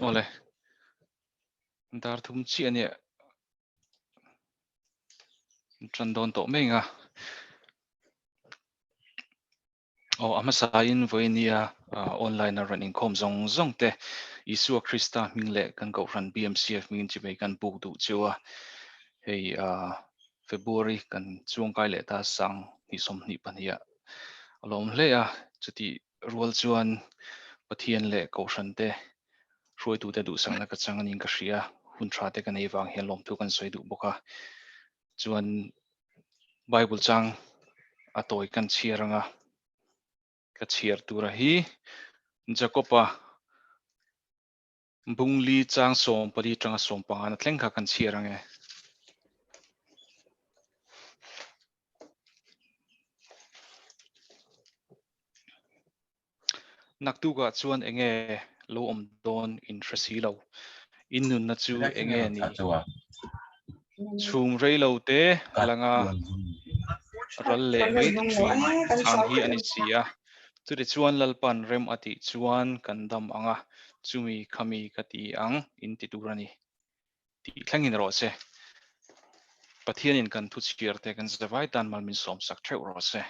ole dar thum chi ania tran don to menga o amasa in voinia online running khom zong te Isua Krista mingle kan ko ran BMCF min chi be kan pu du chua hei February kan chuang kai le ta sang ni som ni pania alom le a chuti rual chuan pathian le ko ran te roi tu te du sang na ka chang anin ka hria hun tha te kan ei wang hian lom tu kan soi du boka chuan Bible chang atoi kan chiaranga ka chiar tura hi Jacoba bungli chang som pari tanga som panga na thlengkha kan chiarange naktu ga chuan enge lo om don in thrasi lo in nun na chu enge ni chung rei lo te langa ral le mei thin ang hi ani sia chu de chuan lalpan rem ati chuan kan dam anga chumi khami kati ang in ti turani ti thlangin ro se pathian in kan thu chiar te kan zawai tan malmin som sak theu ro se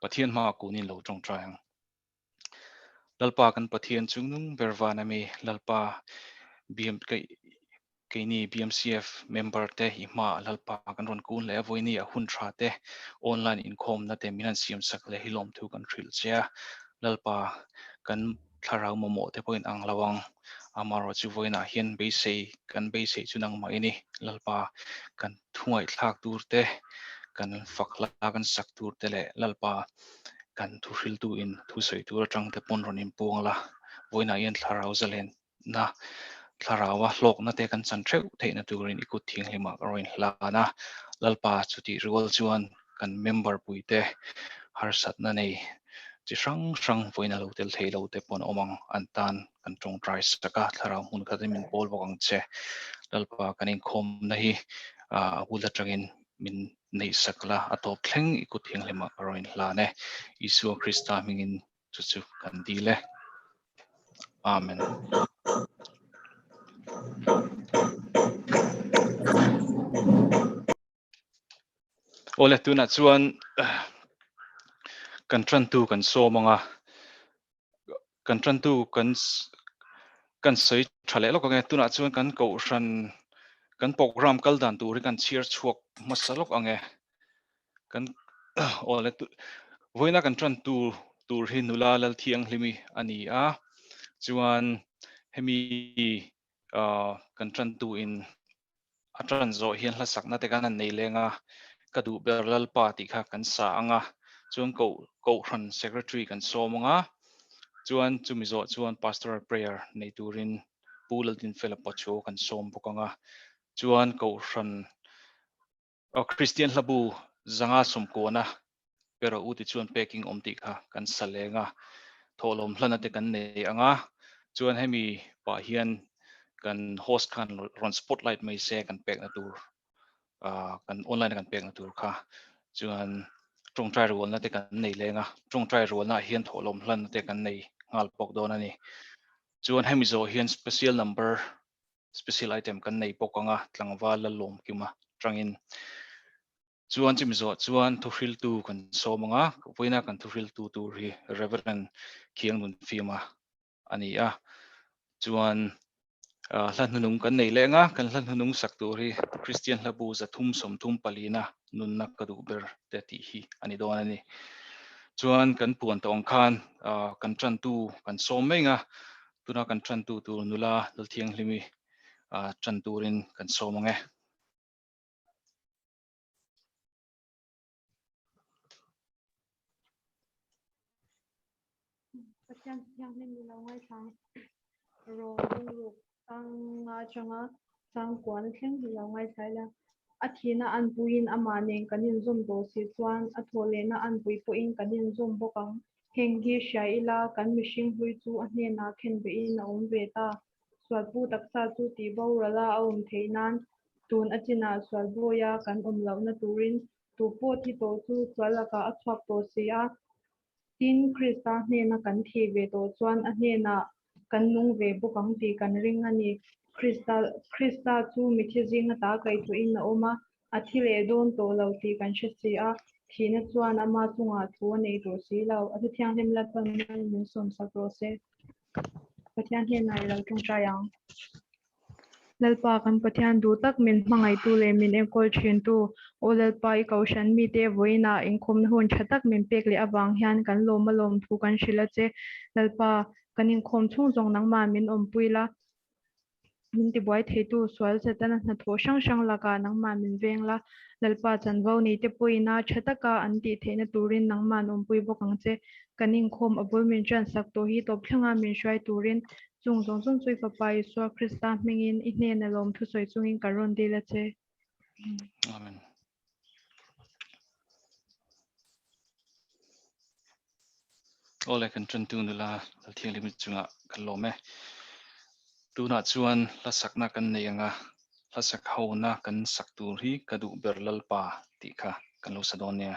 pathian ma kunin lo tong trang lalpa kan pathian chungnung berwana mi lalpa bm keini BMCF member te ima lalpa kan ron kun le voini a hun tha te online income na te minan siam sak le hilom thu kan thil chia lalpa kan tharau momo te point ang lawang amaro chu voina hian be sei kan be sei chunang ma ini lalpa kan thuai thlak tur te kan fakla kan sak tur te le lalpa kan thu hril tu in thu soi tur atang te pon ron in puangla voina hian tharau zalen na tharawa hlok na te kan chan theu theina turin ikut thing hlema roin hlana lalpa chuti rual chuan kan member puite harsat na nei chi hrang voina lo tel thei lo te pon omang antan kan tong trai saka tharau hun khatamin pol bokang che lalpa kanin khom na hi hula tangin min nei sakla atop thleng ikut thing hlema roin hlane Isu Krista mingin chu kan dile amen ole tuna chuan kan tran tu kan so manga kan tran tu kan soi thale lo ka tuna chuan kan ko ran kan program kal dan tu ri kan cheer chuak masalok ange kan ole tu voina kan tran tu tur hi nula lal thiang hlimi ani a chuan hemi kan tran tu in atran zo hian hla sakna te kan an nei lenga kadu berlal party kha kan sa anga chuan ko ran secretary kan somanga chuan chumizo chuan pastoral prayer nei turin pulal din fela pacho kan som bokanga chuan ko ran Christian hlabu zanga somkona pero uti chuan packing omti kha kan salenga tholom hlana te kan nei anga chuan hemi pa hian kan host khan ron spotlight mai se kan pek na tur kan online kan pek na tur kha chuan trong trai rol na te kan nei lenga trong trai rol na hian tholom hlan te kan nei ngal pok don ani chuan hemi zo hian special item kan nei pokang a tlangwa la lom kima tangin chuan chimi zo chuan thuhril tu kan somanga voina kan thuhril tu tur hi reverend khiang nun fima ani a chuan hlan hunung kan nei lenga kan hlan hunung sak tur hi Christian hlabu za thum som thum palina nun na kadu ber te ti hi ani don ani chuan kan puan tong khan kan tran tu kan som menga tuna kan tran tu tur nula lal thiang hlimi tran turin kan somange Pathian siang nên mi lâu ngay sáng rồi lục sang changa sang quan thleng mi lâu ngay sai la athina an puin ama nen kanin zum do si chuan athole na an pui po in kanin zum bokang hengi shaila kan mishing hui chu ahne na khen be in na om ve ta swal pu taksa chu ti bo rala om theinan tun achina swal boya kan lo na turin tu po thi to chu swalaka achhak to sia tin Krista hne na kan thi ve to chuan a hne na kan nung ve bu kang ti kan ring ani Krista chu mi thi jing na ta kai thu in na oma athile don to lo ti kan she si a thina chuan ama chunga thu nei to si lo atu thiang him la pan min som sa pro se pathian hian nai lo tung cha yang lalpa kan pathian du tak min hmangai tu le min engkol thin tu o lalpa I kaushan mi te voina inkhom na hun thatak min pek le awang hian kan lom thu kan shila che lalpa kan inkhom chung jong nang ma min om puila min ti boy thei tu swal se tan na tho sang laka nang ma min veng la lalpa chan vo ni te puina thataka an ti theina turin nang ma om pui bokang che kan inkhom abul min chan sak to hi top thlanga min shwai turin chung chui pa pai so Krista mingin I hne na lom thu soi chungin karon de la che Amen. Ole kan tren tu nula la thiang limit chunga kan lome tu na chuan la sakna kan neyanga la sak hauna kan sak tur hi kadu berlal pa ti kha kan lo sadon ne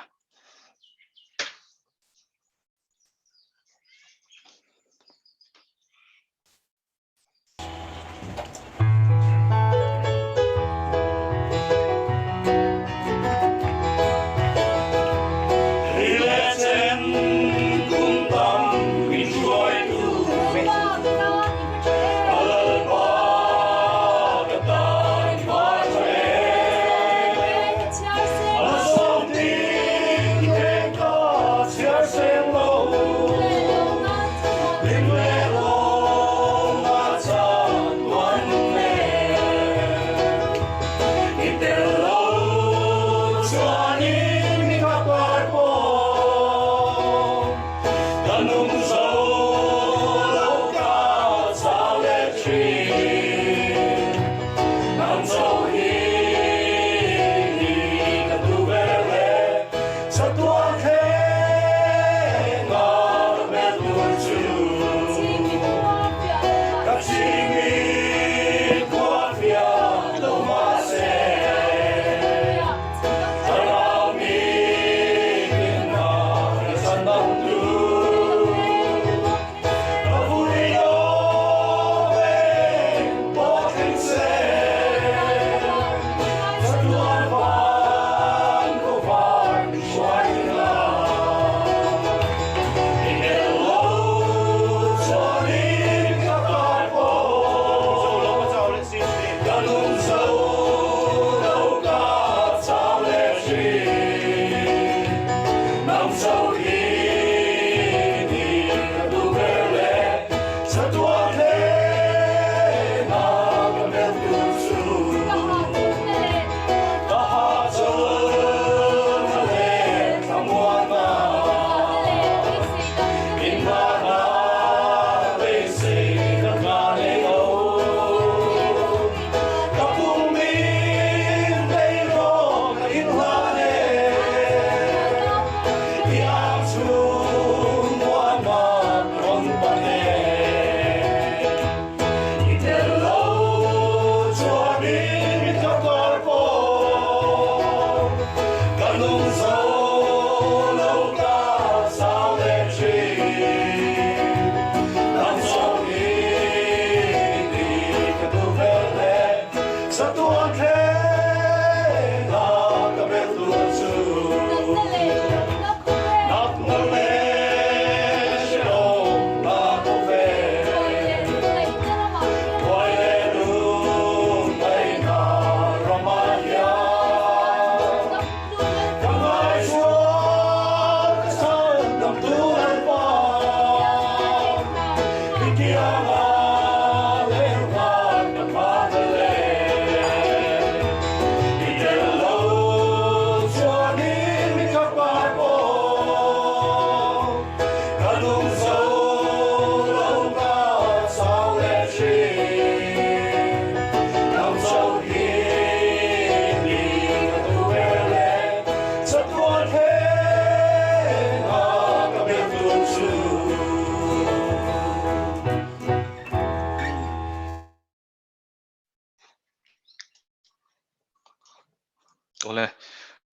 Ole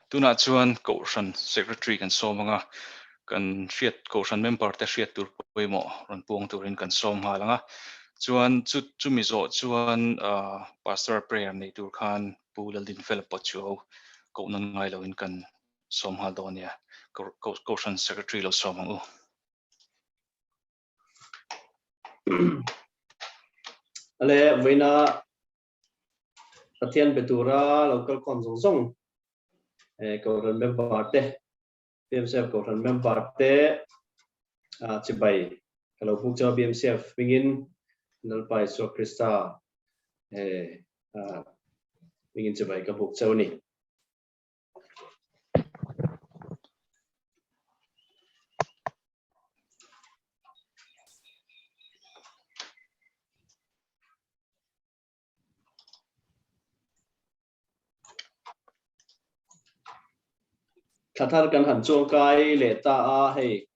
tuna chuan ko ran secretary kan somanga kan hriat kawhran member te hriat tur poimo ron puang turin kan som ha langa chuan chumi zo chuan pastor prayer nei tur khan pulal din fel pachu ko nan ngai lo in kan som ha donia kawhran secretary lo som ang ale vina Pathian betura local konzong kawhran member te BMCF kawhran member te chibai kalau bukcha BMCF mingin nalpai so Krista mingin chibai ka bukcha ni Tatar kan han chuang kai le ta a hei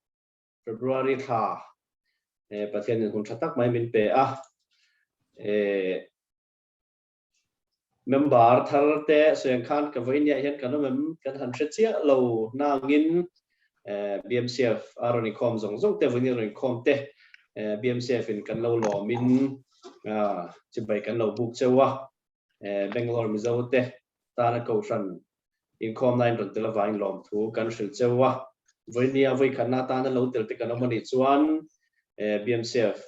February tha Pathian kun thatak mai min pe a member thar te soyang khan ka voinia hian kan mem kan han thechia lo nangin BMCF aroni khom zong zong te voinia ron khom te BMCF in kan lo lo min chibai kan lo buk chewa Bangalore mizo te ta na kawhran in khom nine ron tela vain lom thu kan hril chewa voinia voi khan na ta na lo tel te kan mani chuan BMCF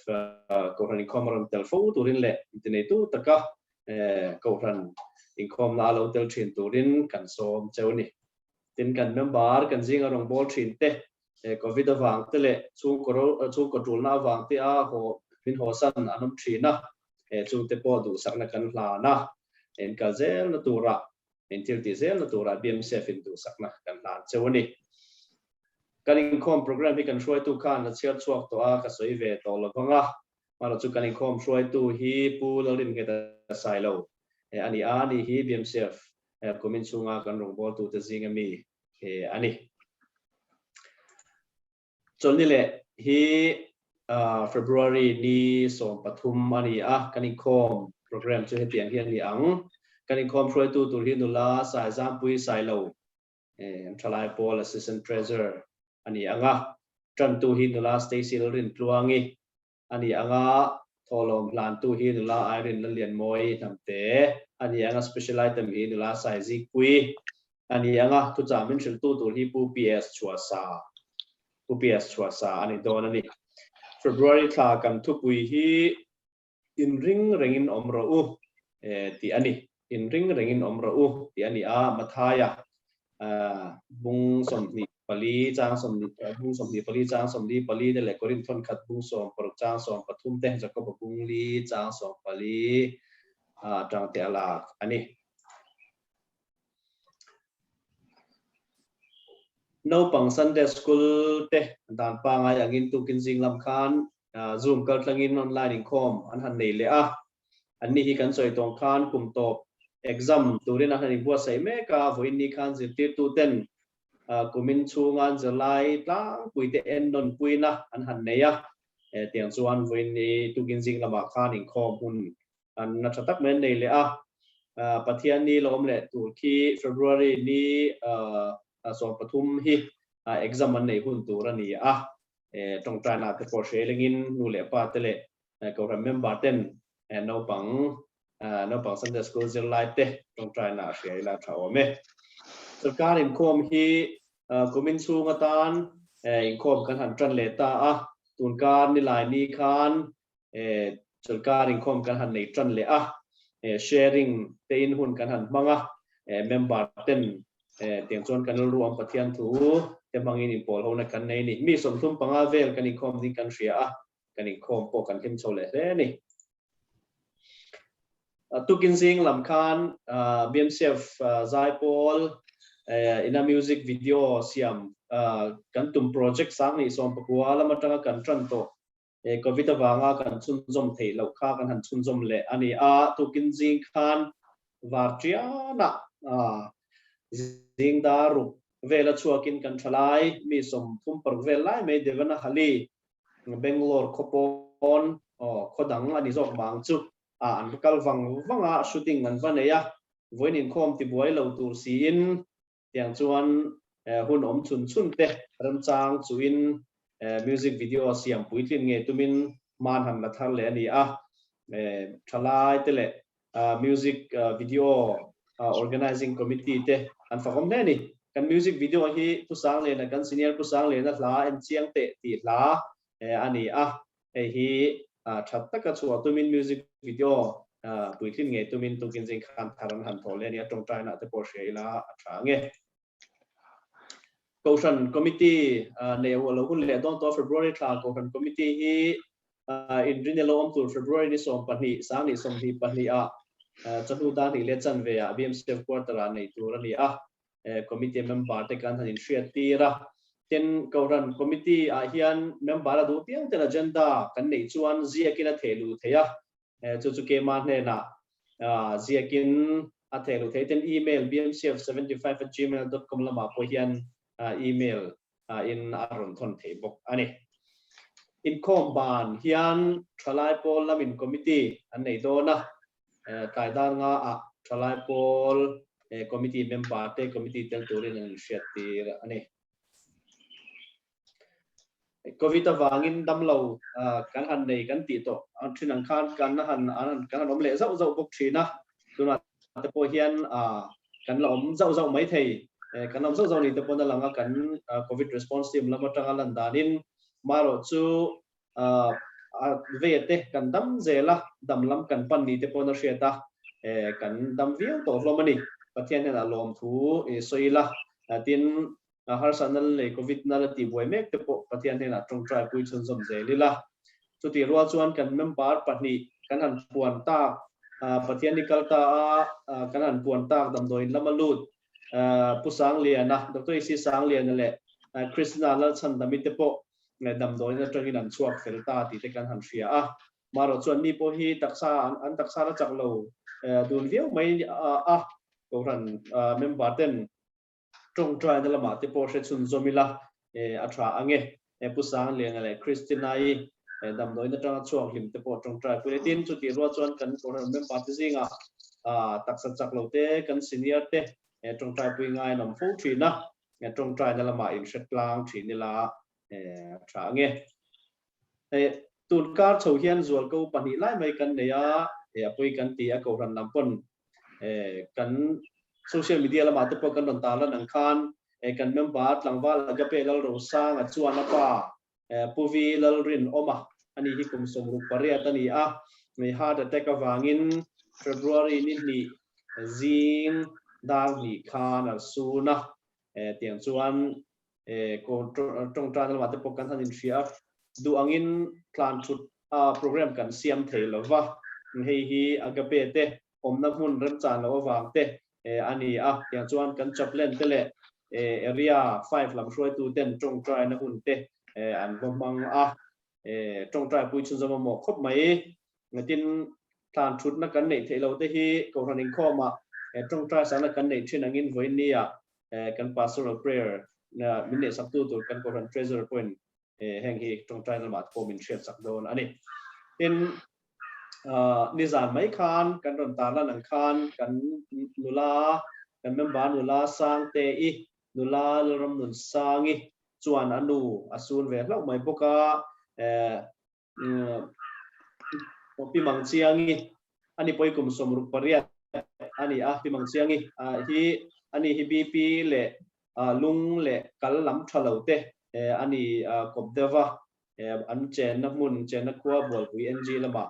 kawhran in khom ron tel fo turin le internet tu taka kawhran in khom na lo tel thin turin kan som chewni tin kan member kan jinga rong bol thin te covid awang te le chung control na awang te a ho min ho san anum thina chung te po du sakna kan hla na en ka zel na tura en til ti zel na tura BMCF in du sakna kan hla chewni kan in khom program hi kan hroi tu khan na chial chuak to a ka soi ve to lo banga mara chu kan in khom hroi tu hi pu lo rin ge ta sai lo ani hi BMCF komin chunga kan rong bol tu te zinga mi ani cholni le hi February ni som pathum ani kan in khom program chu he pian hian ni ang kan in khom hroi tu tur hi nula sai jam pui sai lo thalai Paul assistant treasurer ani anga tran tu hi nula Stacy rin tluangi ani anga tholom plan tu hi nula Irene lian moi thamte ani anga special item hi nula sai zi pui ani anga tu chamin thil tu tur hi pu PS chuasa ani don ani February tha kan thu pui hi in ring rengin omro u ti ani in ring rengin omro u ti ani a mathaya bung som ni pali chang som ni bung som ni pali chang som ni pali de le korin thon khat bung som por chang som pathum te jakob bung li chang som pali tang te ala ani no pang Sunday school te dan pa nga yangin tu kin jing lam khan zoom kal tlangin online in khom an han nei le a an ni hi kan soi tong khan kum top exam turin a hani bua sai me ka voin ni khan zirtir tu ten kumin chungan zalai tlang puite en non puina an han nei a tiang chuan voin ni tu kin jing lama khan in khom hun an na thatak men nei le a pathian ni lom le tur khi February ni som pathum hi exam an nei hun tur ani a tong tra na te por shelingin nu le pa te le ko remember ten no pang Sunday school zil lai te tong tra na share la thaw me sarkar in khom hi komin chunga tan in khom kan han tran le ta a tun kar ni lai ni khan sarkar in khom kan han nei tran le a sharing te in hun kan han manga member ten tiang chuan kan ruam pathian thu te mangin in pol hona kan nei ni mi som thum panga vel kan in khom ding kan ria a kan in khom po kan hem chole re ni tukin jing lam khan BMCF zai pol in a music video siam kan tum project sang ni som pakua lama tanga kan tran to covid awanga kan chun zom thei lo kha kan han chun zom le ani a tukin jing khan vartiana zing daru vela chuakin kan thalai mi som thum par velai me devana hali Bangalore khopon khodang ani jok mang chu an kal wanga shooting an vaneya voinin khom ti buai lo tur si in tiang chuan hun chun chun te ram chang chuin music video siam puitlin nge tumin man han la thar le ani a thalai te le music video organizing committee te an fakom ne ni kan music video hi pusang le na kan senior pusang le na la en chiang te ti la ani a hi thatta ka chu tumin music video puitlin nge tumin tukin jing khan tharan han thole ni atong trai na te por sheila atha nge Caution committee ne wala hun le don to February thla caution committee hi in rinelo om tur February ni som pani sang ni som hi pani a chatu da ni le chan ve a BMCF quarter a nei tur ani a committee member te kan han in share tira ten caution committee a hian member a du tiang ten agenda kan nei chuan zia kina thelu theya chu chu ke ma ne na zia kin a thelu the ten email bmcf75@gmail.com lama po hian email in aron thon thei bok ani in komban hian thalai pol lamin committee an nei do na kaidar nga a thalai pol committee member te committee tel turin an share tir ani covid awangin damlo kan han nei kan ti to thinang khan kan na han om le zau zau bok thina tuna te po hian kan la om zau zau mai thei kan om zau zau ni te pon langa kan covid response team lama tanga lan danin maro chu ve te kan dam zela dam lam kan pan ni te pon sheta kan dam viu to lomani pathian na lom thu soila tin har sanal le covid na ti boi mek te po pathian na trong trai pui chun zom zelila chu ti ro chuan kan member pani kan han puan ta pathian nikal ta kan han puan ta dam doi lamalut pusang liana dr isi sang liana le krishna la chan damit te po le dam doi na tangin an chuak felta ti te kan han ria a maro chuan ni po hi taksa an taksa ra chaklo dun viau mai ko ran member ten trong trai na lama te po she chun zomila atra ange pusang liana le kristina i dam doi na tang chuak lim te po trong trai pule tin chu ti ro chuan kan ko ran member te zinga taksa chaklo te kan senior te trong trai pui ngai nom fu thina trong trai na lama in shet lang thinila tha nge tun kar chho hian zual ko pani lai mai kan neya apui kan ti a ko ran lampon kan social media lama te po kan don ta la nang khan kan member tlangwal aga pe lal ro sang a chuan pa puvi lal rin oma ani hi kum som ru paria tani a me heart attack awangin February ni zing dang ni khan al suna tiang chuan ko trong tran lama te po kan han in shia du angin plan thut program kan siam theilawa hei hi agape te omna hun ram chan lo awang te ani tiang chuan kan chaplain te le area 5 lam shroi tu ten trong trai na hun te an bomang trong trai pui chun zama mo khop mai ngatin plan thut na kan nei theilo te hi ko ranin khoma trong trai sang na kan nei thin angin voinia kan pastoral prayer na minne sabtu tur kan ko ran treasure point heng hi trong trai na mat ko min share sak don ani in nizan mai khan kan ron ta la nang khan kan nula kan member nula sang te i nula ram nun sangi chuan anu asun ve lau mai boka pi mang chiangi ani poi kum som ru paria ani pi mang chiangi hi ani hi bp le lung le kal lam thalo te ani kopdeva an chen na mun chen na kwa bol pi ng lama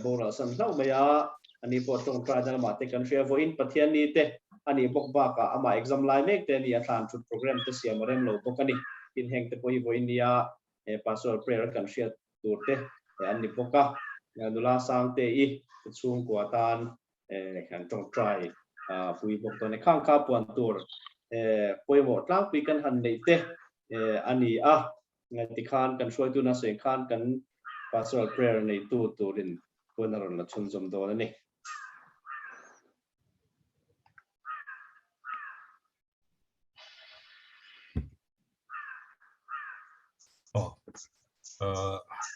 bora san lau maya ani po tong tra na ma te kan share vo in pathian ni te ani bok ba ka ama exam lai mek te ni athan thut program te siam rem lo bokani in heng te poi vo india pastoral prayer kan share tur te ani boka nula sang te i chung kwa tan kan tong trai pui bok to ne khang kha puan tur poi mo tlang pi kan han nei te ani ti khan kan shoi tu na se khan kan pastoral prayer nei tu turin punaron la chun zum do ni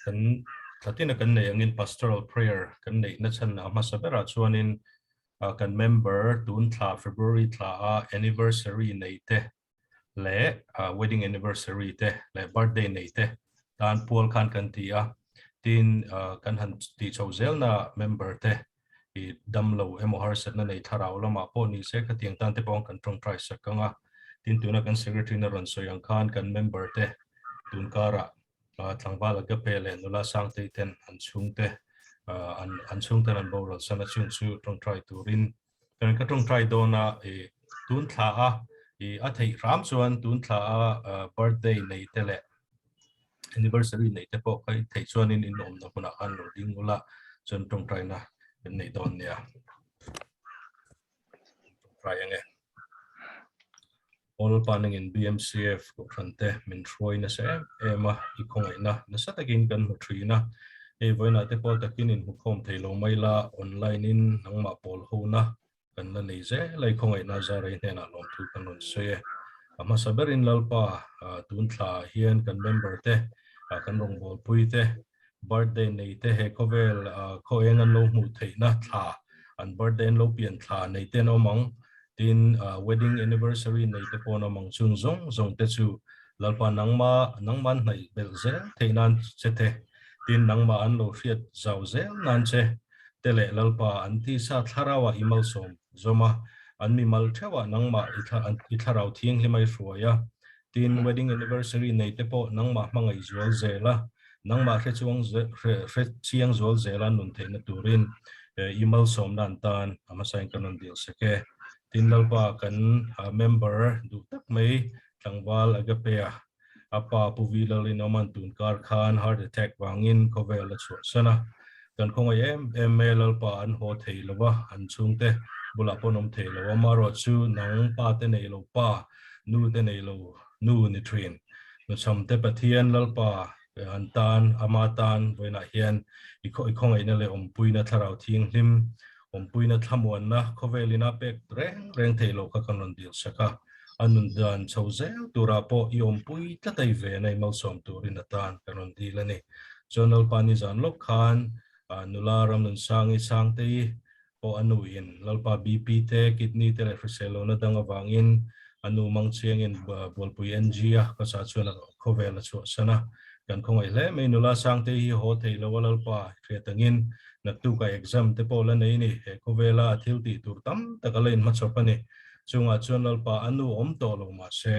kan tatina kan nei angin pastoral prayer kan nei na chan ama sabera chuanin kan member tun thla February thla anniversary nei te le wedding anniversary te le birthday nei te tan pual khan kan ti a tin kan han ti chozel na member te I damlo emo harsat na nei tharau lama po ni se ka tiang tan te pong kan trong try sakanga tin tuna kan secretary na ron so yang khan kan member te tun kara tlangwala ka pele nula sang te ten an chung te an chung ten an bowral sana chung chu trong try turin kan ka trong try dona e tun thla a I a thei ram chuan tun thla a birthday nei te le anniversary nei te po kai thei chuan in om na huna an lo ding ula chon trong try na nei don nia try ange all panning in BMCF ko frante min troi na se ema I kongai na sa takin kan mu thri na e voina te pol takin in hukom theilo maila online in nangma pol ho na kan na nei ze lai kongai na za rei na lom thu kan non se ama saberin lalpa tun thla hian kan member te kan rong bol pui te birthday nei te he kovel ko engan lo mu theina thla an birthday lo pian thla nei te no mang tin wedding anniversary nei te pon among chung zong te chu lalpa nangman nei belze theinan chethe tin nangma an lo riat zawze nan che tele lalpa anti sa tharawa imal som zoma an mi mal thewa nangma itharau thiang hlimai ruaya tin wedding anniversary nei te po nangma mangai zual zela nangma hrechuang chiang zual zela nun theina turin imal som nan tan amasain kanon dil seke tin lalpa kan member du tak mai tlangwal agapea apa puvilal in oman tun kar khan heart attack wangin kovel la chu sana kan khongai em lalpa an ho thei lowa an chungte bula ponom thei lowa maro chu nang pa te nei lo pa nu te nei lo nu ni train no chamte pathian lalpa an tan amatan voina hian ikhongai na le ompuina tharau thing hlim ompuina thamuan na khovelina pek reng theilo ka kanon dil saka anun dan chauzel turapo iompui tatai ve nei malsom turin atan kanon dilani journal pani zan lok khan nularam nun sangi sangte po anuin lalpa BP te kidney te refriselo na dang awangin anu mangchiang in bolpui NG ka sa chuan khovela chu sana kan khongai le mai nula sangte hi ho theilo lalpa thretangin natu ka exam te pola nei ni he khovela thilti turtam takalein ma chopani chunga chunal pa anu om to lo ma se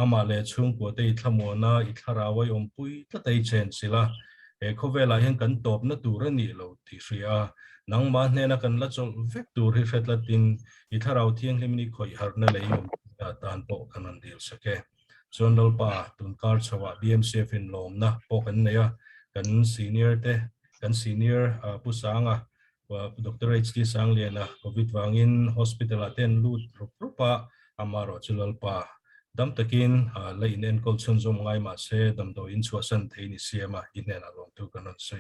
ama le chung ko te thamona I tharawai om pui ta tai chen sila e khovela hen kan top na turani lo ti ria nang ma hne na kan la chol vek tur hi fetlatin I tharaw thiang hlimni khoi har na le yom tan po kanan dil sake chunal pa tun kar chawa BMCF in lom na po kan neya kan senior te kan senior pusanga Dr. HD Sangliana COVID wangin hospital aten lut rupa amaro chulalpa dam takin la inen kol chunzom ngai ma se dam do in chuasan theini siama inena long tu kanon se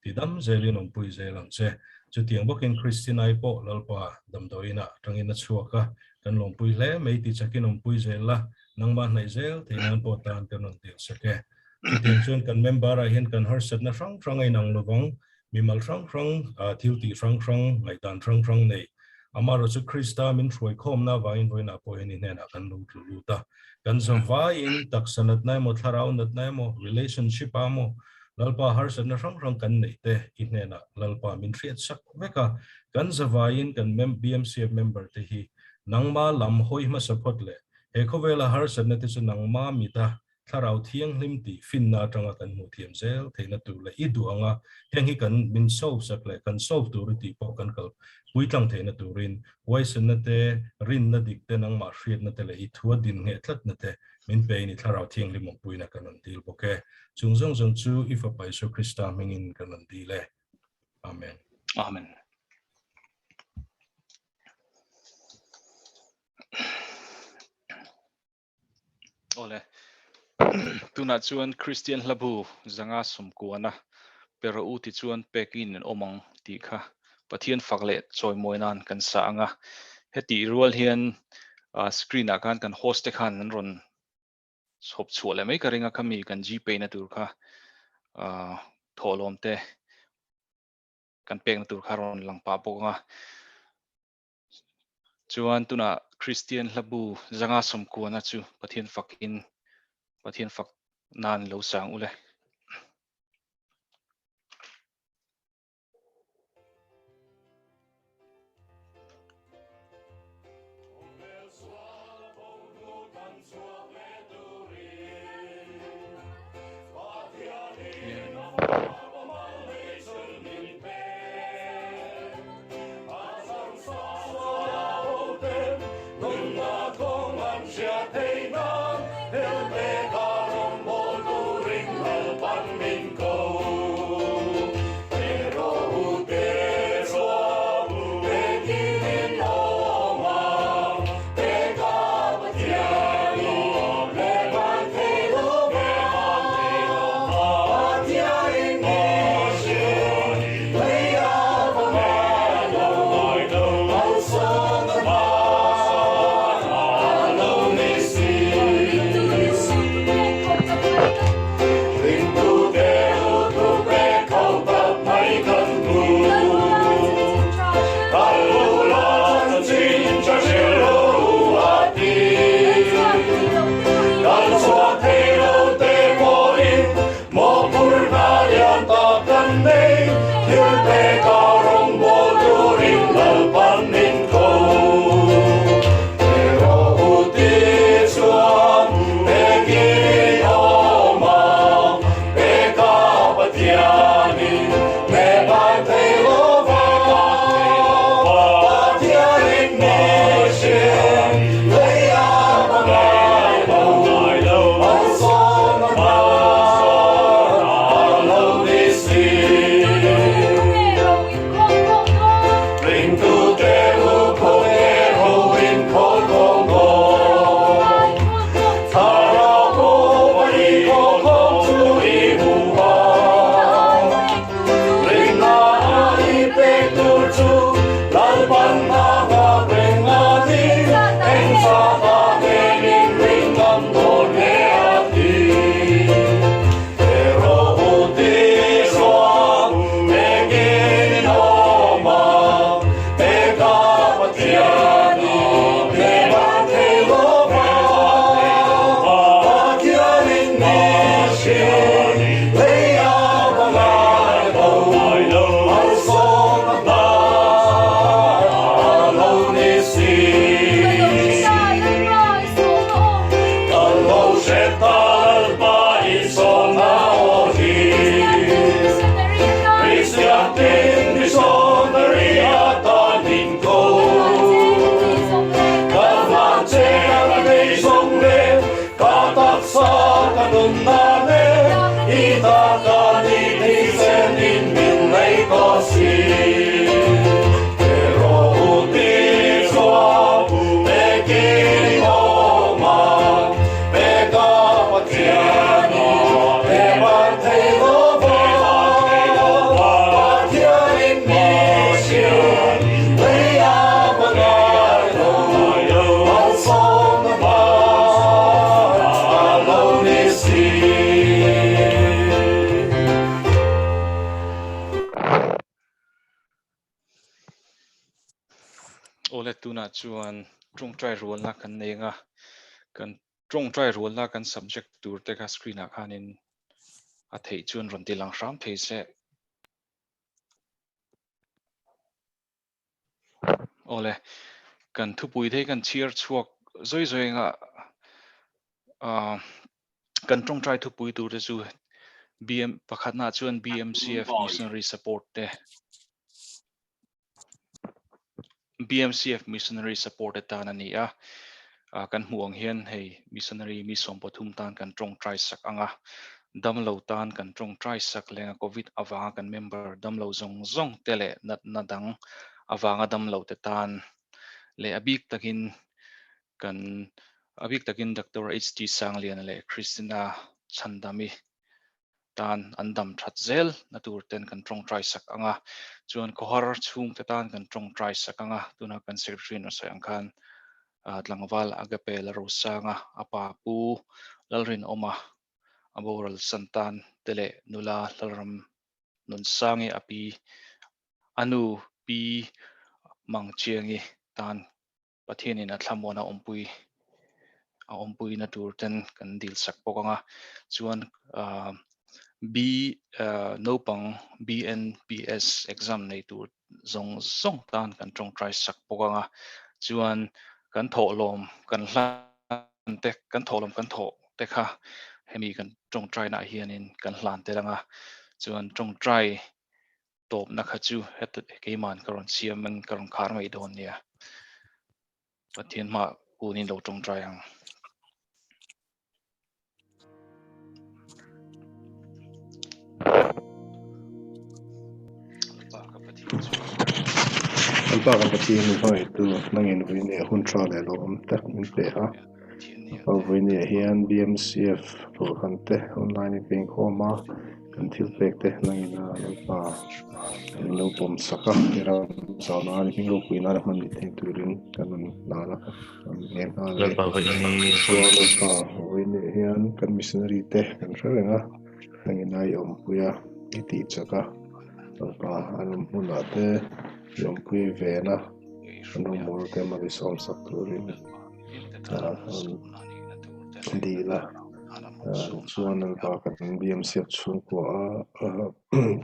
ti dam zelin om pui zelang che chu tiang bokin Christianai po lalpa dam do ina tangina chuaka kan long pui le mei ti chakin om pui zela nangma nai zel theinan po tan kanon til seke chu tiang chun kan member a hin kan harsat na rang ai nang lovang mimal rang thilti rang ngai tan rang nei amaro chu Krista min roi khom na vain roina po hen in na kan lu ta kan zawa in taksanat nai mo tharau nat nai mo relationship amo lalpa harsan na rang kan nei te in na lalpa min riat sak veka kan zawa in kan BMCF member te hi nangma lam hoi ma support le he khovela harsan na te chu nangma mi ta tharau thiang hlim ti finna tanga kan mu thiam zel theina tu le idu anga hengi kan min solve sak le kan solve tu ri ti po kan kal puitlang theina turin waisan na te rin na dik te nang ma hriat na te le I thua din nge thlat na te min pe ni tharau thiang hlim mong puina kanon til boke chungzong zong chu ifa paiso Krista mingin kanon dile amen Amen. Ole tuna chuan Christian labu zanga sumkuana pero uti chuan pekin en omang ti kha pathian fakle choi moinan kan sa anga heti rual hian screen a kan host te khan ron chop chhuale mai karinga khami kan GPay na tur kha tholom te kan pek na tur kha ron langpa poka chuan tuna Christian labu zanga somkuana chu pathian fak nan lo sang ule ole tuna chuan trung trai rol na kan nenga kan trung trai rol na kan subject tur te ka screen a khanin a thei chuan ron ti lang ram thei se ole kan thupui thei kan chiar chuak zoi zoi nga kan trung trai thupui tur te chu BM pakhat na chuan BMCF missionary support te BMCF missionary support ta na ni a kan huang hian hei missionary mi som pathum tan kan trung trai sak anga damlo tan kan trung trai sak lenga covid awanga kan member damlo zong zong tele nat nadang awanga damlo te tan le abik takin kan abik takin Dr. HT Sanglian le Christina Chandami tan andam thatzel natur ten kan trung trai sak anga chuan kohar chung te tan kan trung trai sak anga tuna kan secretary no sai angkhan tlangwal agape la rosanga apa pu lalrin oma aboral santan tele nula lalram nun sangi api anu pi mangchiangi tan pathian in atlamona ompui na tur ten kan dil sak pokang a chuan b nopang BNPS exam nei tur zong tan kan tong try sak pokang a chuan kan tholom kan hlan te kan tholom kan tho te kha hemi kan tong try na hianin kan hlan te langa chuan tong try top na kha chu het keiman karon siamang karon khar mai don nia pathian ma kunin lo tong try ang alpa kan pathian ni hoi tu nangin vin e hun tra le lo tak min pe ha vin e hian BMCF lo kan te online ping khoma kan thil pek te nangin alpa no pom saka era zana ni ping ro kuina ra man ni turin kan na la ngen ha le alpa vin so alpa vin e hian kan missionary te kan renga nangin ai puya iti chaka alpa anum hunate yom pui vena anum mur te ma visom sakturin dila chuan alpa kan BMC chun ko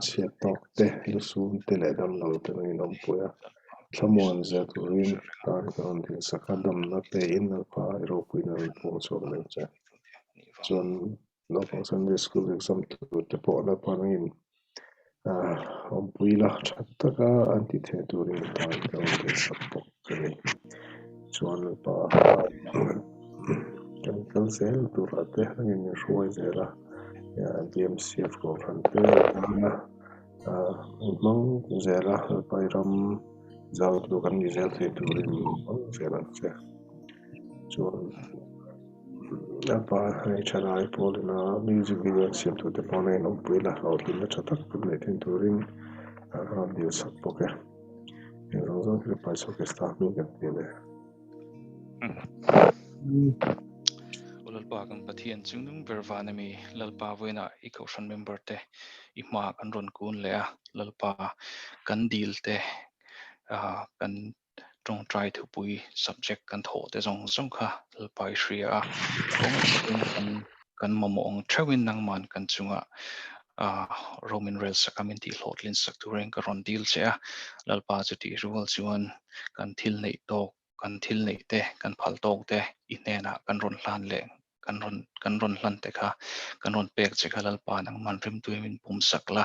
chiat tok te lusun te le dam lo te in om puya thamon za turin kan din sakadam na pe in alpa ro puina po chon le cha chuan no Sunday school exam tu te po la panin puila thataka anti the turin tan kan te sapok kani chuan pa kan sel turate in shoi zela BMCF ko frante na mong zela pairam zal du kan ni zel the turin zela che chuan apa HRI polina music video siam tu te pone no puila outlin chatak pune tin turin radio sapoke rozon ke paso ke staff mi kan tele lalpa kan pathian chungnung vervanami lalpa voina ecoshan member te ima kan ron kun le a lalpa kan deal te kan tong try to pui subject kan tho te zong kha lalpa shria kan mamong thawin nang man kan chunga Roman Rails community hotlin sakturen karon deal che a lalpa chuti rual chuan kan thil nei to kan thil nei te kan phal tok te inena kan ron hlan le kan ron hlan te kha kan ron pek che kha lalpa nang man rim tuimin pum sakla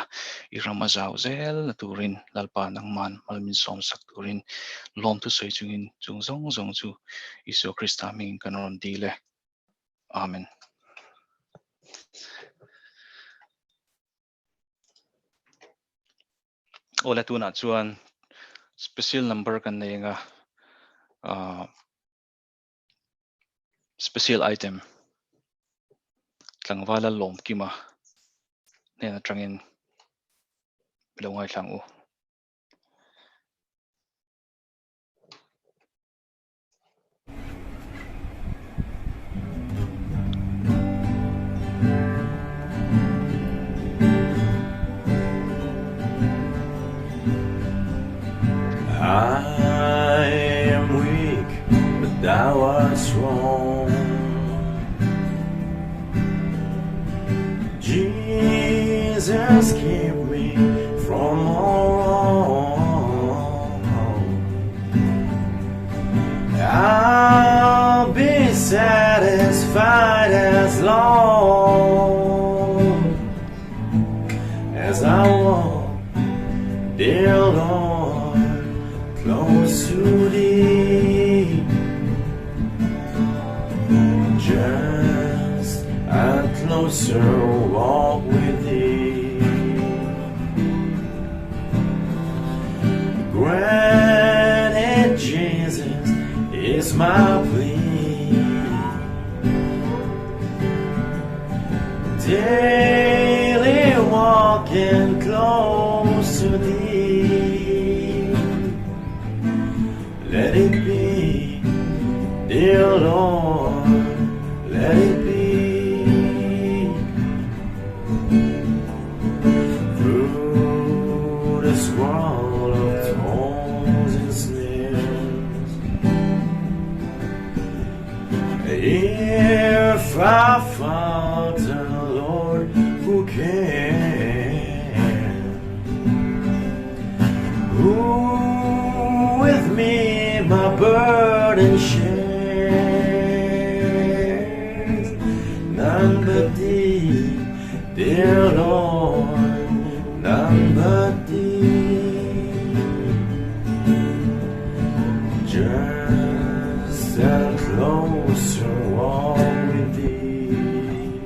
I ramazau zel turin lalpa nang man malmin som sak turin lom tu soi chungin zong chu Isu Krista ming kan ron dile amen ola tuna chuan special number kan neinga special item tlangwala lom kima nena trangin bilongai thlangu I am weak, but thou art strong. Jesus, keep me from all wrong. I'll be satisfied as long as I walk, dear Lord, close to thee. Just a closer walk with thee. Granted, Jesus is my plea. Daily walking close to thee. Let it be, dear Lord, let it be. Through this world of thorns and snares, If I found a Lord who can, who with me my burden shares, none but thee, dear Lord, none but thee. Just a closer walk with thee.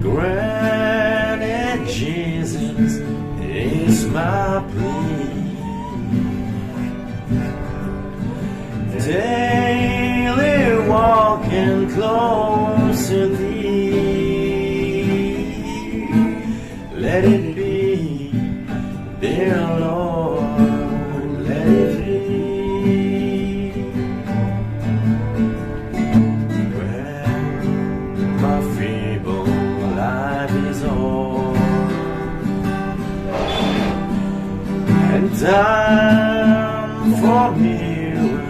Granted, Jesus is my plea. Daily walking close to thee. Let it be, dear Lord, let it be. When my feeble life is o'er and time for me will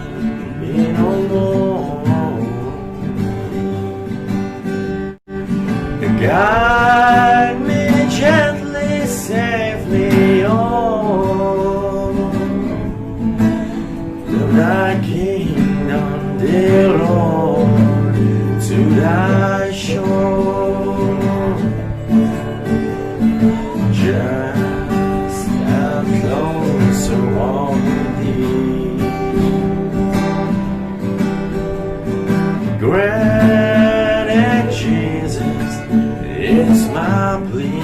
be no more, guide me gently, safely on to thy kingdom, dear Lord, to thy shore. Just a closer walk with thee. Granted, Jesus is my plea.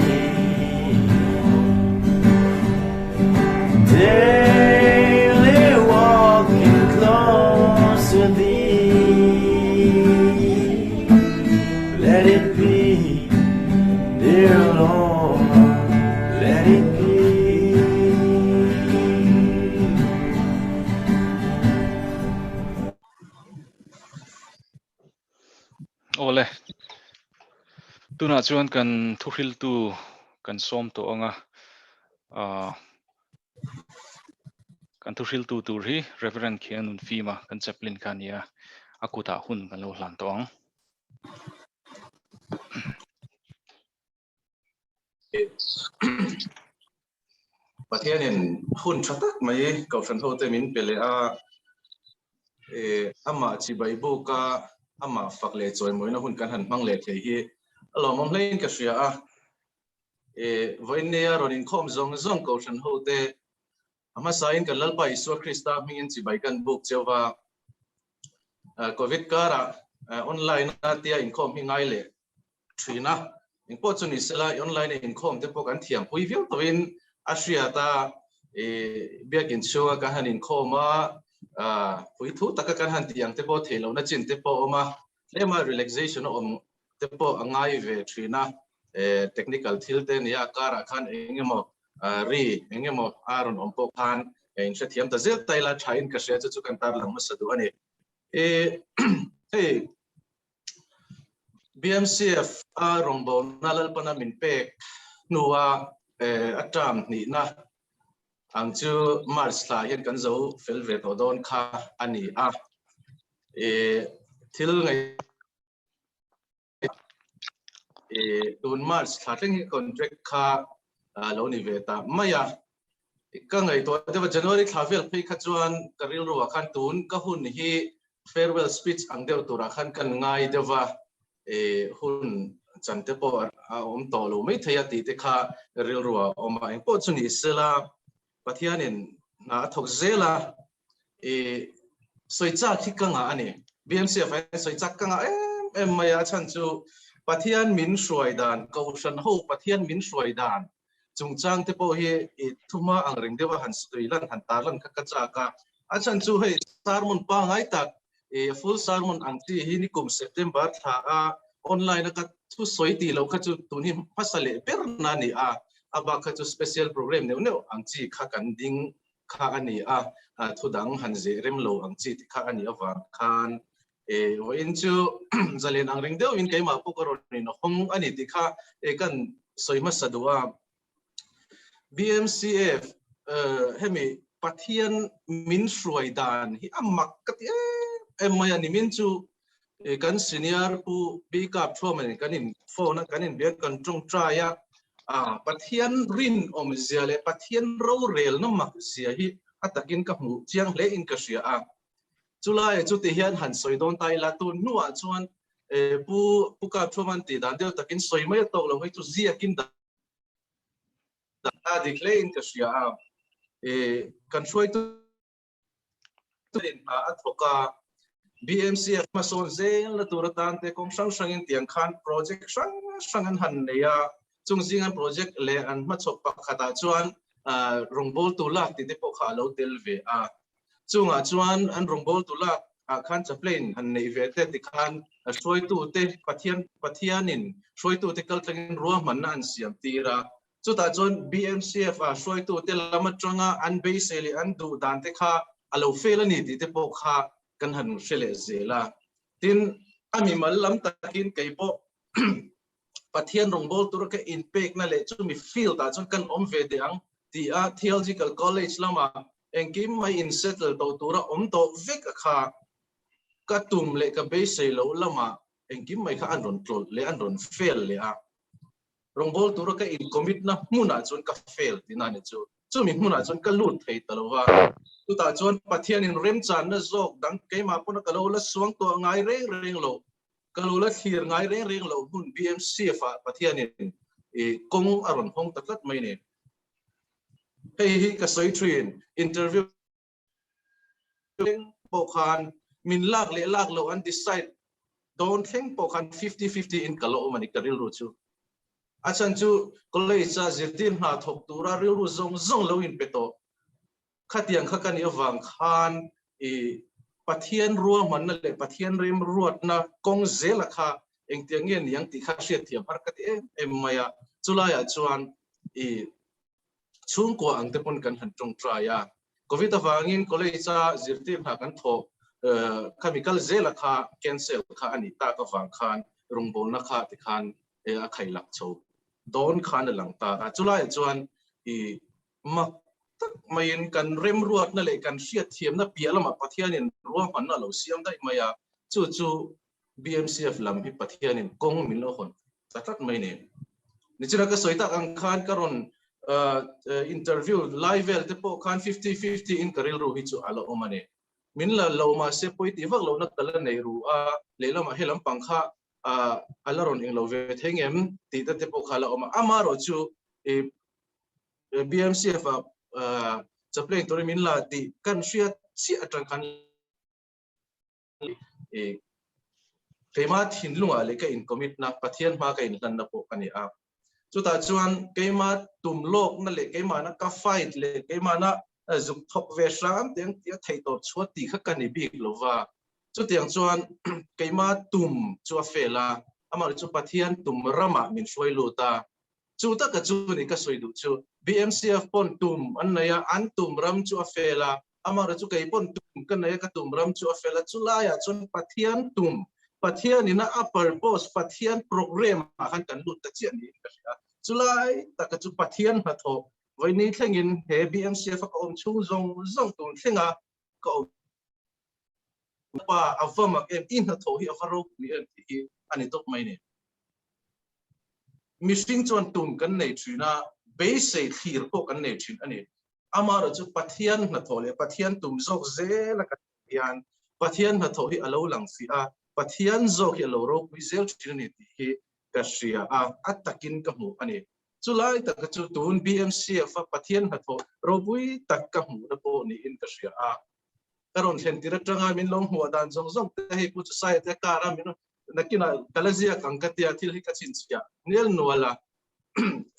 Daily walking close to thee. Let it be, dear Lord, let it be. Ole tuna chuan kan thuhril tu kan som to anga kan thuhril tu tur hi Reverend Khianun Fima kan chaplain kania akuta hun kan lo hlan tong Pathianin hun thatak mai kau than ho te min pele a ama chi Bible ka ama fakle choi moina hun kan han mang le thei hi alo mom lein ka sia a voinia ronin khom zong zong kau than ho te ama sain kan lalpa Isu Krista mingin chi bai kan book chewa covid kara online na tia in khom hi ngai le thina in po chuni sela online in khom te po kan thiam pui viau toin asia ta biakin showa ka hanin khoma pui thu taka kan han tiang te po thelo na chin te po oma lema relaxation om te po angai ve thina technical thil te nia kara khan engemo engemo aron om po khan in se thiam ta zel taila thain ka se chu kan tar lang ma sadu ani hey BMCF rongbo nalal pana min pek nuwa atam ni na ang chu March la yan kan zo fel ve to don kha ani a thil ngai tun March la tling contract kha lo ni ve ta maya ka ngai to de January thavel phei kha chuan karil ro khan tun ka hun hi farewell speech ang deu tura khan kan ngai dewa hun chante po om to lo mai thaya ti te kha ril ruwa oma eng po chuni sela pathianin na thok zela soicha khikanga ani BMCF soicha kanga em maya chan chu pathian min shroidan kaushan ho pathian min shroidan chungchang te po hi thuma ang ring dewa han stuilan han tarlan kha kacha ka achan chu hei sarmun pa ngai tak full sermon ang ti hi ni kum September tha a online ka thu soiti lo kha chu tuni pasale per na ni a aba kha chu special program ne ne ang chi kha kan ding kha ani a thu dang han je rem lo ang chi kha ani awa khan ho in chu zalen ang ring deu in kai ma pu ko ron ni no hong ani ti kha kan soima sadua BMCF hemi pathian min shruaidan hi amak kat maya ni min chu kan senior pu bi kap thua man kanin phone kanin be kan trong traya pathian rin om ziale pathian ro rel no mak sia hi atakin ka mu chiang le in ka sia chulai chu ti hian han soi don tai la tu nuwa chuan pu kap thua man ti dan deu takin soi mai tok lo mai chu zia kin da declare in ka sia kan soi tu in athoka BMCF mason zel la turatan te kong sang sangin tiang khan project sangan han neya chung zingan project le an ma chok pa khata chuan rongbol tu lak ti te po kha lo tel ve chunga chuan an rongbol tu lak khan chaplain han nei ve te ti khan soi tu te pathianin soi tu te kal tlangin ruah man an siam tira chuta chuan BMCF soi tu te lama tanga an basically an du dan te kha alo fel ani ti te po kha kan han shele zela tin ami malam takin kaipo pathian rongbol tur ka impact na le chu mi feel ta chun kan om ve de ang ti theological college lama engkim mai in settle to tura om to vek kha ka tum le ka be sei lo lama engkim mai kha an ron tlol le an ron fail le rongbol tur ka in commit na muna chun ka fail tin ani chu mi muna chun ka lut thei talowa tu ta chuan pathian in rem chan na zok dang keima puna kalo la suang to ngai reng lo kalo la thir ngai reng lo hun BMCF pathian in kong aron hong taklat mai ne hi ka soi train interview po khan min lak le lak lo an decide don't think po khan 50-50 in kalo mani karil ru chu achan chu college sa zirtin ha thok tura ril ru zong lo in peto khatiang khakani awang khan pathian ruwa man le pathian rim ruat na kong zela kha engtiang yen yang ti kha hriat thiam har kati em maya chulaya chuan chung ko ang te pon kan han tong traya covid awangin college sa zirtin ha kan tho chemical zela kha cancel kha ani ta ka wang khan rungbol na kha ti khan a khai lak chho don khan lang ta chulaya chuan mak main kan rem ruat na le kan hriat thiam na pialama pathianin ruam man na lo siam dai maya chu BMCF lam hi pathianin kong min lo hon tatat mai ne nichira ka soita ang khan karon interview live te po khan 50-50 in karil ru hi chu alo omane min la lo ma se poiti vak lo na kala nei ru le lama helam pangkha alaron eng lo ve thengem ti te po khala oma amaro chu BMCF chaplain tori min la ti kan hriat chi atang khan keima thin lunga le ka in commit na pathian ma ka in lan na po kani chuta chuan keima tum lok na le keima na ka fight le keima na zuk thok ve ram teng tia thei to chhuat ti kha kani bik lova chu tiang chuan keima tum chu fela amar chu pathian tum rama min shoi lu ta chu ta ka chu ni ka soi du chu BMCF pon tum annaya an tum ram chu afela amara chu kai pon tum kan naya ka tum ram chu afela chulaya chun pathian tum pathian ina a purpose pathian program han kan lut ta chian ni ka chulai ta ka chu pathian ha tho voi ni thlengin he BMCF ka om chu zong tum thlenga ka pa avama em in ha tho hi afaro ni an hi ani tok mai ne missing chuan tum kan nei thina base thir ko kan nei thin ani amara chu pathian na thole pathian tum zok zela ka hian pathian na tho hi alo lang fi pathian zok hi alo ro wi zel thin ni ti hi ka shria atakin ka mu ani chulai ta ka chu tun BMCF pathian na tho ro bui tak ka mu na po ni in ka shria karon thlen tira tanga min long huwa dan zong te hi pu sai te kara min nakina kalazia kangkatia thil hi ka chin chia nel nuala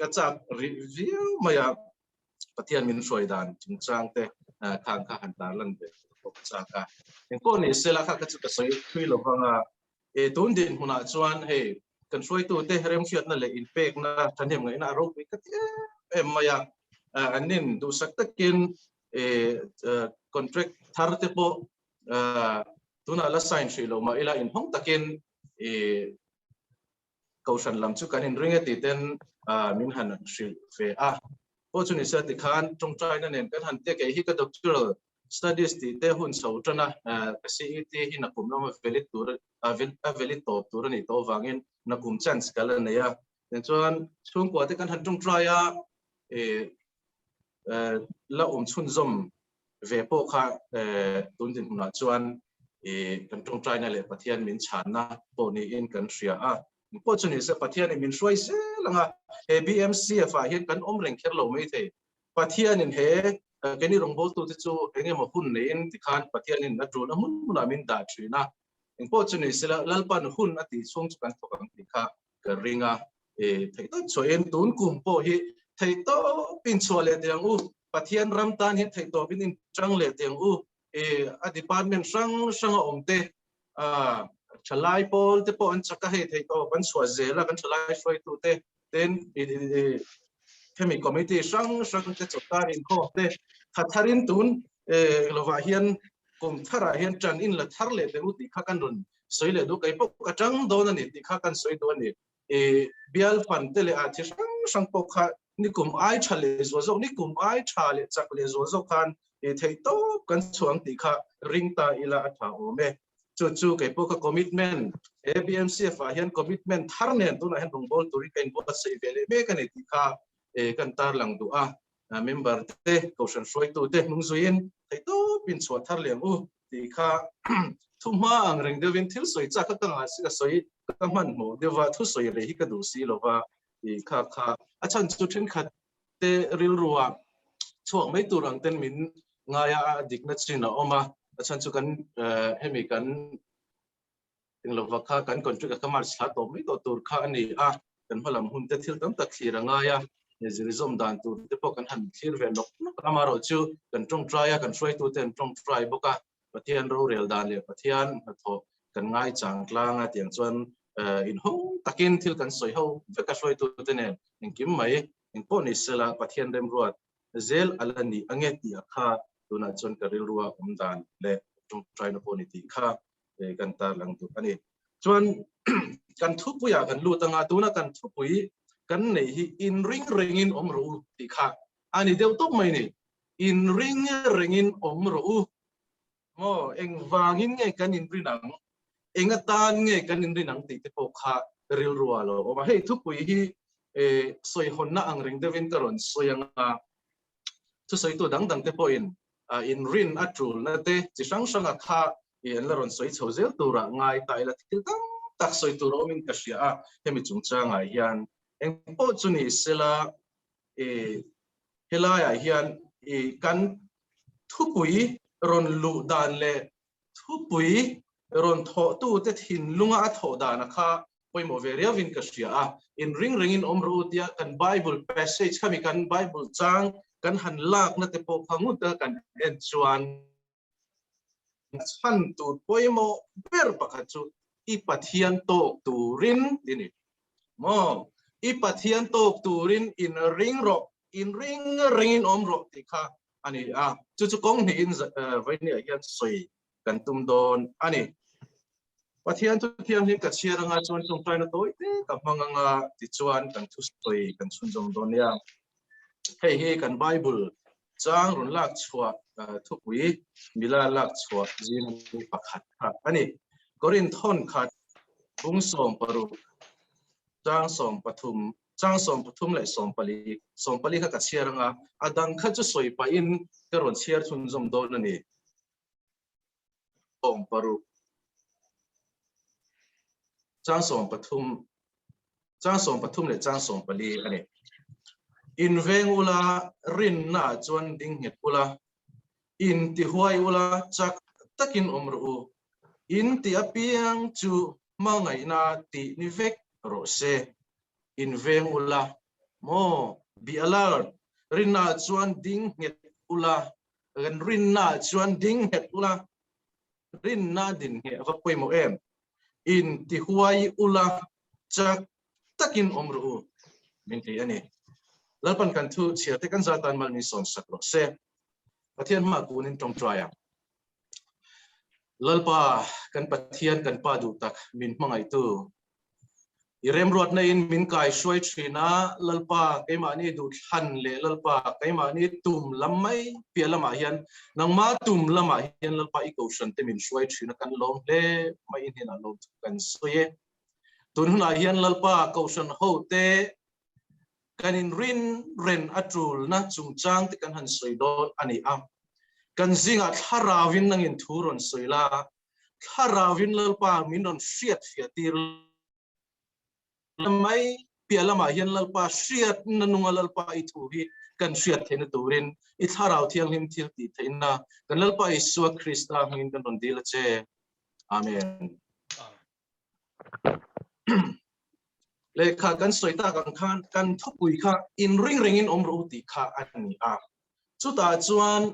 kachak review maya pathian min soidan chingchang te khang kha han dar lan be chaka en ko ni sela kha ka chu ka soi thui lo hanga tun din huna chuan he kan soi tu te rem fiat na le in pek na thanem ngai na ro bi ka maya anin du sak takin contract thar te po tuna la sign shi lo ma ila in hong takin kausan lam chu kan in ringe ti ten min han shil fe po chu ni sa ti khan trong trai na nen kan han te ke hi ka doctoral studies ti te hun so trana kasi te hi na kum no velit tur velit top tur ni to wangin na kum chance kala ne ya nen chuan chung ko te kan han tung try ya la chun zom ve po kha tun din na chuan kan tung try na le pathian min chan na po ni in kan ria a po chuni se pathian min shroi se langa BMC fa hian kan om reng kher lo mai the pathian in he cái này rong bol tu chu enge ma hun ne in ti khan pathian in na tru na mun mun amin da trina in po chuni sela lalpan hun ati chung kan to kan ti kha ka ringa thei to choen tun kum po hi thei to pin chole tiang u pathian ram tan hi thei to bin in chang le tiang u a department sang omte chalai pol te po an chaka he thei to ban chwa zela kan chalai shoi tu te ten Kemi committee sang te chota in ko te thatharin tun lova hian kum thara hian chan in la thar le te uti kha kan run soile du kai pok ka chang do na ni ti kha kan soi do ni bial fan te le a chi sang pok kha ni kum ai chale zo zo ni kum ai chale chak le zo zo khan thei to kan chuang ti kha ring ta ila atha o me chu kai pok ka commitment ABMC fa hian commitment thar nen tu na hen rong bol turi kain bo sei vele me kan ti kha kan tar lang du a member te kausan soi tu te nung zuin thei to pin chwa thar lem u ti kha thuma ang reng devin thil soi cha ka nga si ka soi ka man mo dewa thu soi re hi ka du si lova ti kha achan chu thin khat te ril ruwa chuak mai tu rang ten min nga ya dik na china oma achan chu kan hemi kan ting lova kha kan kontrika kamar sla to mai to tur kha ani a kan halam hun te thil tam tak thira nga ya Zom dan tu te po kan han thir ve nok amaro chu kan trong try kan try tu ten trong try boka pathian ro rel dan le pathian tho kan ngai chang tlang a tiang chuan in ho takin thil kan soi ho ve ka soi tu te ne in kim mai in po ni sela pathian rem ruat zel alani ange ti kha tuna chon ka ril ruwa dan le trong try na po ni ti kha kan tar lang tu ani chuan kan thu puya kan lu tanga tuna kan thu pui kan nei hi in ring in om ro ti kha ani deu tok mai ni in ring in om ro mo eng wangin nge kan in rinang enga tan nge kan in rinang ti te po kha ril ruwa lo o ma hei thu pui hi soi hon na ang ring devin karon soyanga chu soi tu dang te po in rin atul na te chi sang a kha in la ron soi chho zel tu ra ngai tai la til tam tak soi tu ro min ka sia a hemi chung changa hian eng po chuni sela helaya hian kan thupui ron lu dan le thupui ron tho tu te thin lunga tho dan kha poimo veria vin ka sia a in ring in omru tia kan bible passage kami kan bible chang kan han lak na te po phangu ta kan en chuan chan tu poimo ber pakha chu I pathian tok turin ini mo I pathian tok turin in ring in omro ti kha ani chu kong ni in vai ni hian soi kan tum don ani pathian tu thiam ni ka chia ranga chuan chung trai na toi te ka manganga ti chuan kan thu soi kan chun jom don ya hei kan bible chang run lak chhuat thu pui mila lak chhuat jin pakhat ani korin thon khat bung som paru chang som pathum le som pali kha ka chiaranga adang kha chu soi pa in karon chiar chun jom do na ni som paru chang som pathum le chang som pali ani in veng ula rin na chuan ding het ula in ti huai ula chak takin omru in ti apiang chu mangai na ti ni vek ro se in veng ula mo bi alert rin na chuan ding het ula rin na chuan ding het ula rin na din he va poi mo em in ti huai ula chak takin omru min ti ani lalpan kan thu chia te kan zatan mal ni son sak ro se pathian ma kunin tong traya lalpa kan pathian kan pa du tak min mangai tu i rem ruat na in min kai shoi thina lalpa keima ni du than le lalpa keima ni tum lamai pia lama hian nangma tum lama hian lalpa i ko shan te min shoi thina kan lom le mai in hina lo kan soye tun huna hian lalpa ko shan ho te kanin rin ren atul na chungchang te kan han soi dot ani am kan zinga tharawin nangin thuron soila tharawin lalpa min don hriat fiatir mai pialama hian lalpa hriat nanunga lalpa I thu hi kan hriat theina turin I tharaw thiang him thil ti theina kan lalpa Isua Krista hangin kan don dila che amen le kha kan soita kan khan kan thopui kha in ring ring in omro ti kha ani a chuta chuan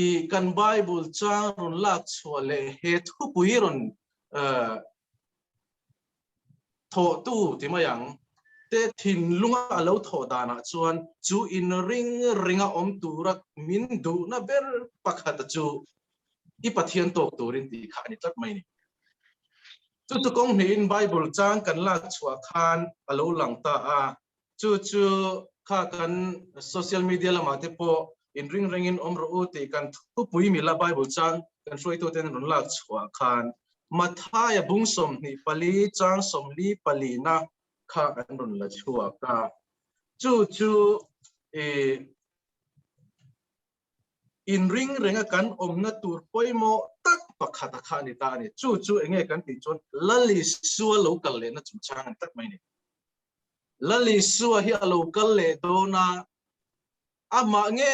I kan Bible chang ron lak chwale he thopui ron tho tu ti mayang te thin lunga alo tho dana chuan chu in ring ringa om turak min du na ber pakhat chu I pathian tok turin ti kha ni tlat mai ni chu kong ni in Bible chang kan lak chwa khan alo lang ta a chu kha kan social media lama te po in ring ring in om ro te kan thupui mi la Bible chang kan soi to ten ron lak chwa khan Mathaya bungsom ni pali chang somli pali na kha an ron la chua ka chu in ring renga kan om na tur poimo tak pakhata kha ni ta ni chu enge kan ti chon lali suwa local le na chungchang tak mai ni lali suwa hi local le do na ama nge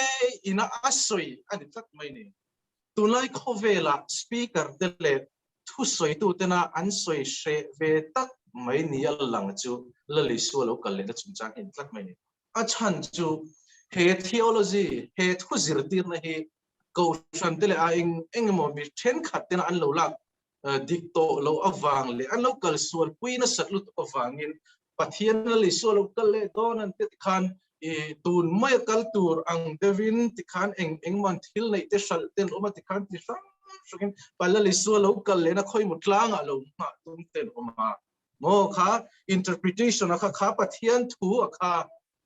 ina asoi ani tak mai ni tunai khovela speaker de le thu soi tu tena an soi she ve tak mai ni lang chu lali suwa local le na chungchang in tak mai ni a chan chu he theology he thu zirtir na he ko shan tele a eng mo mi then khat tena an lo lak dikto lo awang le an local sual pui na satlut awangin pathian li sual local le don an te khan e tun mai kal tur ang devin ti khan eng man thil nei te sal ten oma ti khan ti sang sukin palali sual local le na khoi mutlang a lo ma tum ten oma mo kha interpretation a kha pathian thu a kha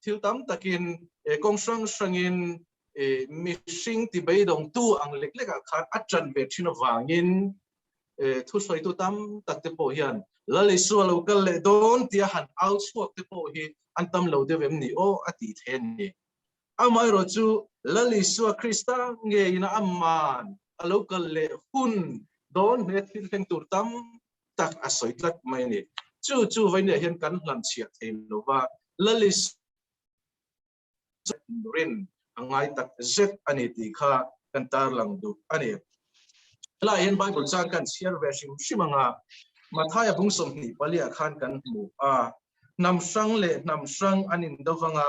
thil tam takin kong sang sangin mishing ti beidong tu ang leklek a khan atran ve thina wangin thu soi tu tam tak te po hian lali sual local le don ti han out chuak te po hi an tam lo de vem ni o ati then ni amai ro chu lali sual Krista nge ina amman a local le hun don he thil theng tur tam tak a soi tlat mai ni chu vai ne hian kan hlan chia thein lo wa lali rin angai tak zet ani ti kha kan tar lang du ani la hian Bible chang kan share version shimanga Mathaya bungsom ni palia khan kan mu a nam sang anin dawanga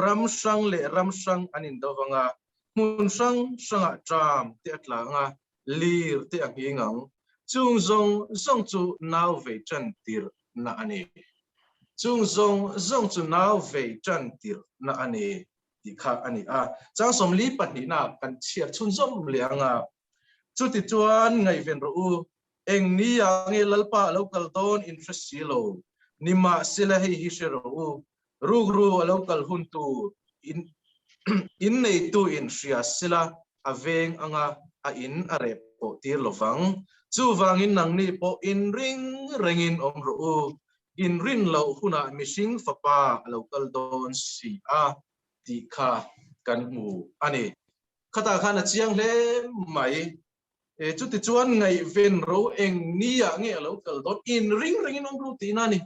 ram sang anin dawanga mun sang sanga tram te atlanga lir te angingang chung zong chu naw ve chan tir na ani chung zong chu naw ve chan tir na ani ti kha ani a chang som li pahni na kan chia chun zom leanga chu ti chuan ngai ven ro u eng ni yang lalpa local don interest silo nima sila hi shero u ru local huntu in nei tu in ria sila aveng anga a in are po tir lovang chu wangin nang ni po in ringin om ro u in rin lo huna mishing fapa local don si a ti kha kan mu ani khata khana chiang hle mai chu ti chuan ngai ven ro eng nia nge local don in ringin om ro ti na ni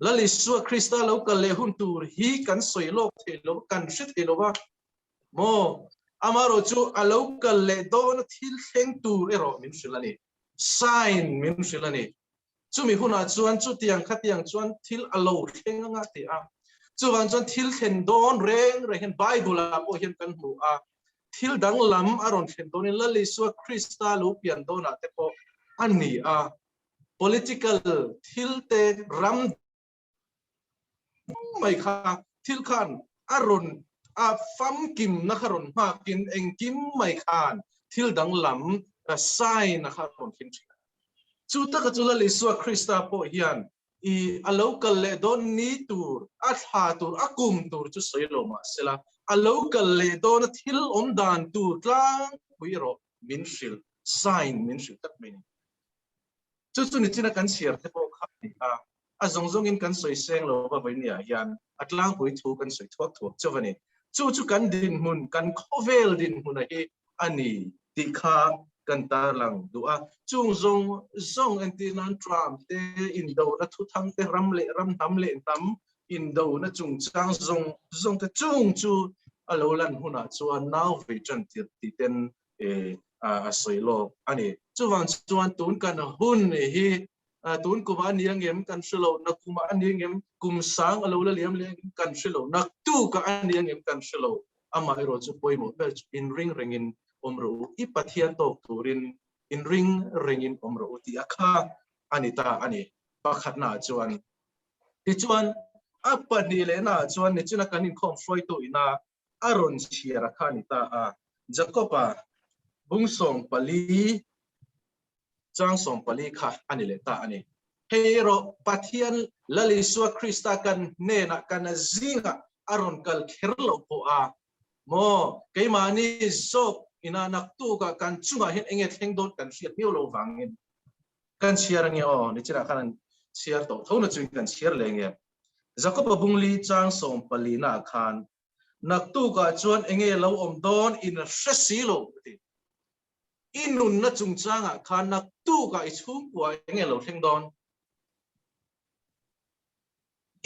lali suwa Krista local le hun tur hi kan soi lok thelo kan shit thelo wa mo amaro chu a local le don thil theng tur ero min shilani sign min shilani chu mi huna chuan chu tiang khatiang chuan thil alo theng nga ti a chu wan chuan thil then don reng Bible a po hian kan mu a thil dang lam aron then don lali suwa Krista lo pian don a te po ani a political thil te ram mai kha thil khan aron a fam kim na kharon ma kin eng kim mai khan thil dang lam a sign na kharon kin chu ta ka chula le suwa Krista po hian a local le don ni tur a tha tur a kum tur chu soilo ma sela a local le don thil om dan tur tlang puiro min shil sign min shil tak mai chu ni china kan share te po kha a zong in kan soi seng lo ba vai nia hian atlang pui thu kan soi thuak chawani chu kan din mun kan khovel din mun hi ani ti kha kan tar lang dua chung zong antinan tram te in do na thu thang te ram tam le tam in do na chung chang zong te chung chu alo lan huna chuan now ve chan ti ten a soilo ani chuan tun kan hun hi tun kuma aniang em kan shilo na kuma aniang em kum sang alo la liam kan shilo na tu ka aniang em kan shilo ama ro chu poimo in ring in omro ipathian tok turin in ring in omro ti akha anita ani pakhatna chuan ti chuan apani le na chuan ni chuna kanin khom froi to ina aron chiara khanita a jacoba bungsong pali chang som pali kha ani le ta ani hero pathian laliswa krista kan ne na kan zinga aron kal kherlo po a mo keimani sok ina naktu ka kan chunga hin enge thengdon kan siat miolo wangin kan siar nge o ni chira kan siar to thona chui kan siar lenge jacob bungli chang som palina khan naktu ka chuan enge lo om don in resilo inun na chung changa khan naktu ka ichung kwa enge lo thengdon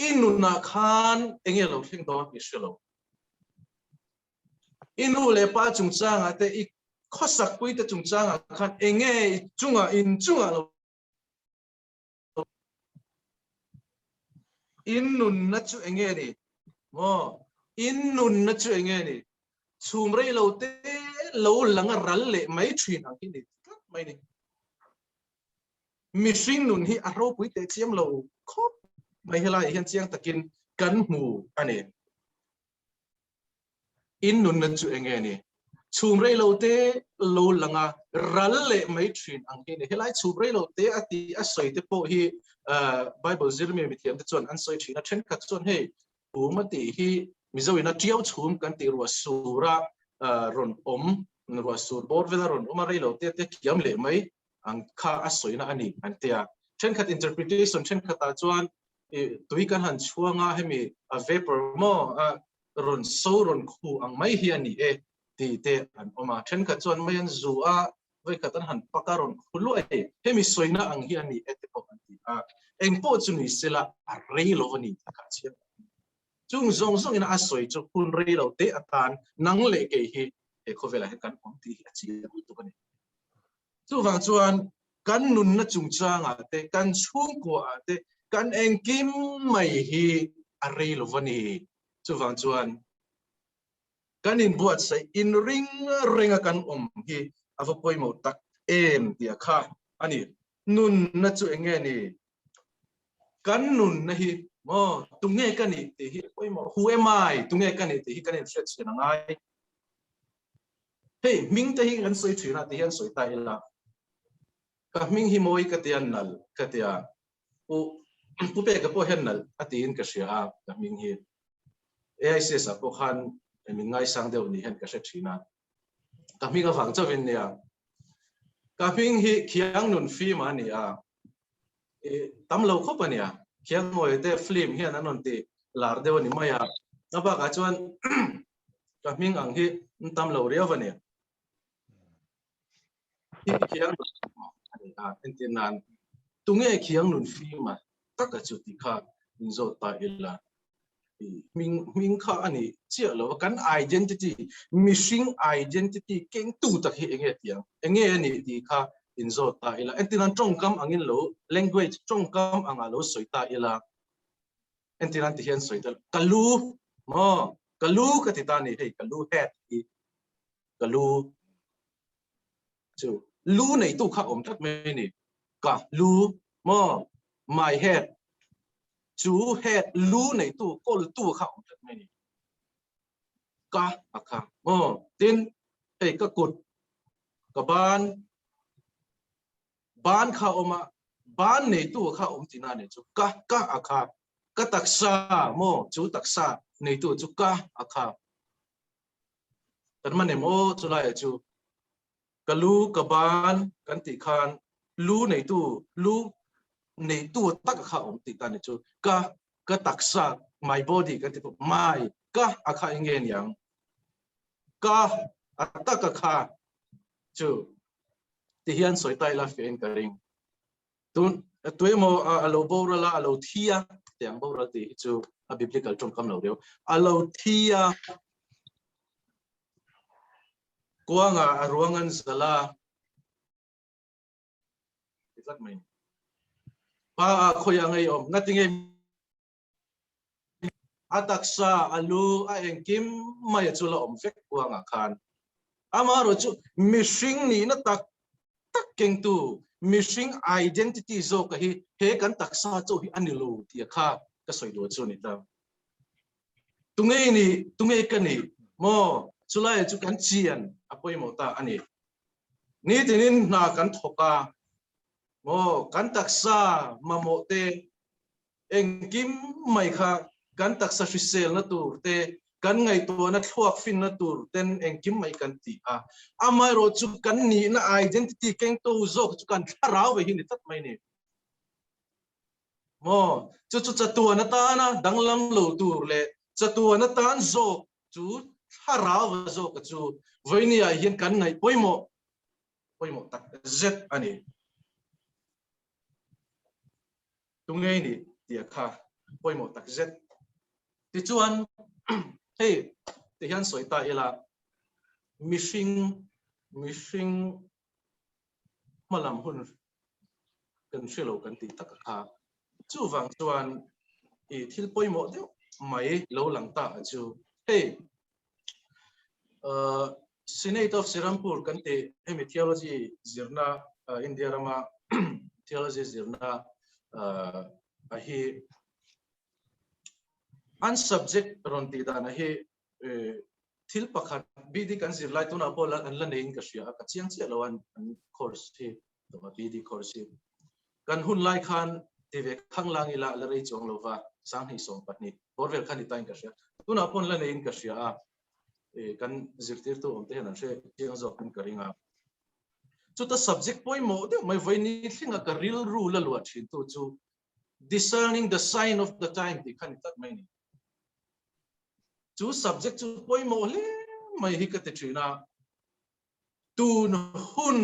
inun na khan enge lo thengdon iselo inu le pa chung changa te I khosak pui te chung changa khan enge chunga in chunga lo innun na chu enge ni mo innun na chu enge ni chumrei lo te lo langa ral le mai thin ang ni mai ni mishing nun hi aro pui te chiam lo khop mai helai hian chiang takin kan mu ani innun na chu enge ni chumrei lo te lo langa ral le mai thin ang ni helai chumrei lo te ati a soi te po hi bible zirmi mi thiam te chuan an soi thina then khat chuan hei umati hi mizoina tiau chhum kan ti ruwa sura ron om ruwa sur bor vela ron oma rei lo te kiam le mai ang kha a soina ani an tia then khat interpretation then khat a chuan tui kan han chuanga hemi a vapor mo ron so ron khu ang mai hi ani ti te an oma then khat chuan mai an zu a voi khatan han pakaron khulu hemi soina ang hi ani ete po an ti engpo chuni sela a rei lo ni ka chiam chung zong ina asoi chu kun rei lo te atan nang le ke hi e khovela he kan om ti a chi tu kan chu wang chuan kan nun na chung changa te kan chung ko te kan engkim mai hi a rei lo ni chu wang chuan kan in buat sai in ring kan om hi avo poimo tak em dia kha ani nun na chu enge ni kan nun na hi mo tunge kan ni te hi poimo who am I tunge kan ni te hi kan in set na ngai hey ming te hi kan soi thina te hian soi ta ila ka ming hi moi ka tian nal ka tia pu pe ka po hen nal atin ka sia ka ming hi ai se sa po khan min ngai sang deu ni hen ka se thina ka mi ka wang chawin nia ka ming hi khiang nun fi ma ni a tam lo khop ania khiang moi te film hian anon ti lar deu ni maya na ba ka chuan ka ming ang hi tam lo ria wa nia hi khiang ani a entinan tunge khiang nun fi ma taka chu ti kha inzo ta illa ming kha ani chia lo kan identity missing identity keng tu tak hi enge ani ti kha inzo ta ila entinan trong kam angin lo language trong kam anga lo soita ila entinan ti hian soita kalu mo kalu ka ti ta ni hei kalu het i kalu chu lu nei tu kha om that me ni ka lu mo my head chú head lu này tu col tu khảo thật này cả cả tin cái cột cả ban khảo mà ban nei tu kha tina ne chu ka akha ka taksa mo chu taksa nei tu chu ka akha tan man mo chu lai chu kalu kaban kan ti khan lu nei tu tak kha ti ta ne chu ka taksa my body kan ti mai ka akha ingen yang ka ataka kha chu ti hian soi tai la fen ka ring tun tuai mo alo bora la alo thia tiang bora ti chu a biblical trong kam lo deu alo thia kuanga aruangan sala isak mai pa khoyangai om natinge ataksa alu a engkim mai chula om fek kuanga khan amaro chu mishing ni na tak keng tu mishing identity zo ka hi he kan taksa chu hi anilu ti kha ka soi do chu ni ta tungei ka ni mo chulai chu kan chian apoi mo ta ani ni tinin na kan thoka mo kan taksa mamo te engkim mai kha kan taksa sel na tur te kan ngai to na thuak fin na tur ten engkim mai kan ti a amai ro chu kan ni na identity keng to zo chu kan tharau ve hi ni tat mai ni mo chu chatu na ta na danglam lo tur le chatu na tan zo chu tharau zo ka chu voini a hian kan ngai poimo tak z ani tungei ni tia kha poimo tak z ti chuan hey ti hian soi ta ila mishing malam hun kan shelo kan ti tak kha chu wang chuan i thil poimo deu mai lo lang ta chu hey Senate of Serampur kan te hemi theology zirna India rama theology zirna ahi an subject ron ti da na he thil pakhat bidi kan zir lai tuna pol an la nein ka sia ka chiang che lawan an course he to bidi course kan hun lai khan ti ve khang lang ila la rei chong lova sang hi som patni borvel khan itain ka sia tuna pon la nein ka sia kan zirtir tu om te han she chiang zo kan karinga chu ta subject poi mo de mai vai ni thlinga ka real rule la luat thin tu chu discerning the sign of the time ti khan tat mai ni chu subject chu poi mo le mai hi ka te thina tun hun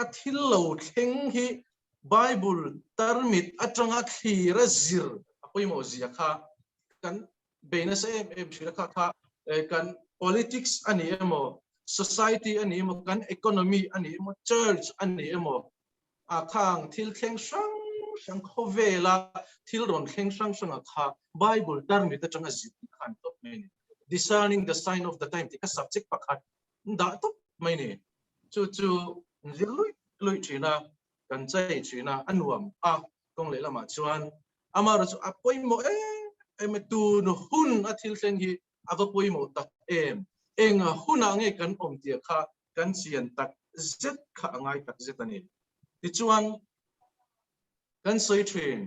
athil lo thleng hi bible tarmit atanga khira zir poi mo zia kha kan beina se em thira kha kan politics ani emo society ani emo kan economy ani emo church ani emo akhang thil thleng sang khovela thil ron thleng sang kha bible tarmit atanga zir khan top mai discerning the sign of the time tika subject pakhat da to mai ni chu lui china kan chai china anuam kong le lama chuan amar chu apoi mo em tu no hun athil thleng hi avapoi mo tak enga huna nge kan om tia kha kan chian tak zet kha angai tak zetani ti chuan kan soi thin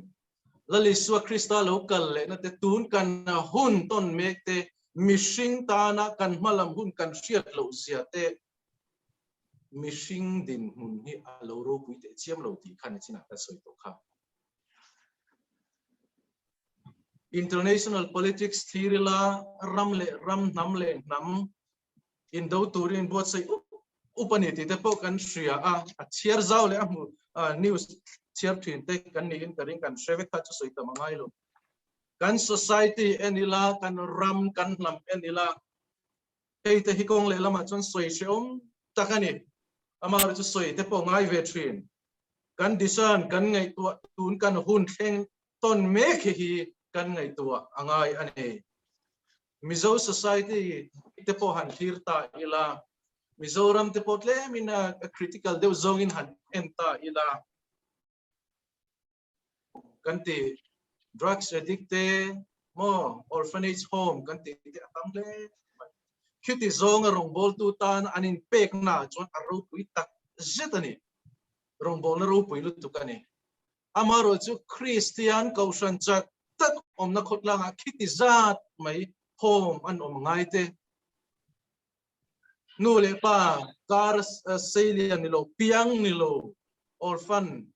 lali suwa krista local le na te tun kan hun ton mek te mishing ta na kan malam hun kan shiat lo sia te mishing din hun hi alo ro pui te chiam lo ti khan china ka soi to kha international politics theory la ram nam in do turin bot sai upani ti te po kan shria a chiar zau le amu news chiar thin te kan ni in karing kan sheve kha chu soi ta mangai lo kan society enila kan ram kan nam enila ei te hikong le lama chon soi cheom takani amar chu soi te po ngai ve thin kan discern kan ngai tu tun kan hun thleng ton me hi kan ngai tua angai ane Mizo society te po han hirta ila Mizoram te potle mina critical deu zongin han enta ila kanti drugs addicted mo orphanage home kanti te atamle khiti zong rong bol tu tan anin pek na chon aro pui tak zetani rong bol na ro pui lu tu kani amaro chu Christian kausan chat tak na khot langa khiti zat mai home an ngai te nu le pa kar salian ni lo piang ni lo orphan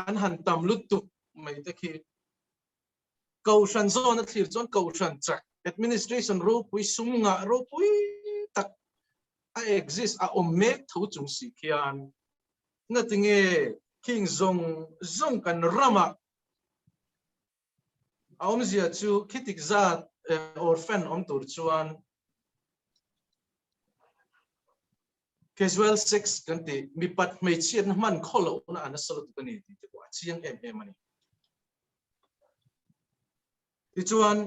an han tam lutuk mai te khi kausan zone thlir chon kausan chak administration ro pui sunga ro pui tak a exist a omek thu chung si khian na tinge king zong kan rama aom zia chu khitik zat orphan om tur chuan casual sex kan ti mi pat mai chian man kholo na an solo tu ni ti ko chiang em ani ti chuan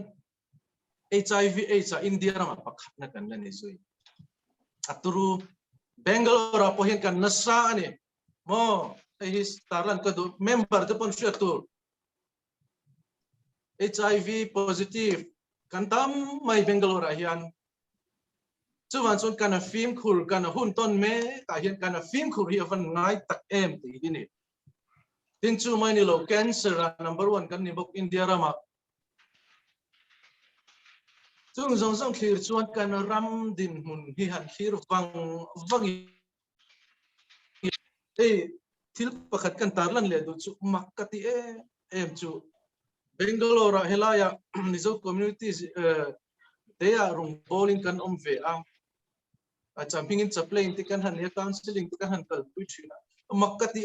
HIV AIDS India rama pakhat na kan ni zui aturu Bangalore po hin kan nasa ani mo his taran ka do member te pon tur HIV positive kan tam mai Bangalore hian chuan chon kana film khur kana hun ton me ta hian kana film khur hi van ngai tak em ti ni tin chu mai ni lo cancer number 1 kan ni bok India rama chung zong clear chuan kana ram din mun hi han khir wang thil pakhat kan tarlan le du chu makkati em chu Bangalore helaya nizo communities they are rung bowling kan ve a champing in chaplain ti kan han ya counseling ti kan han kal pui thina makkati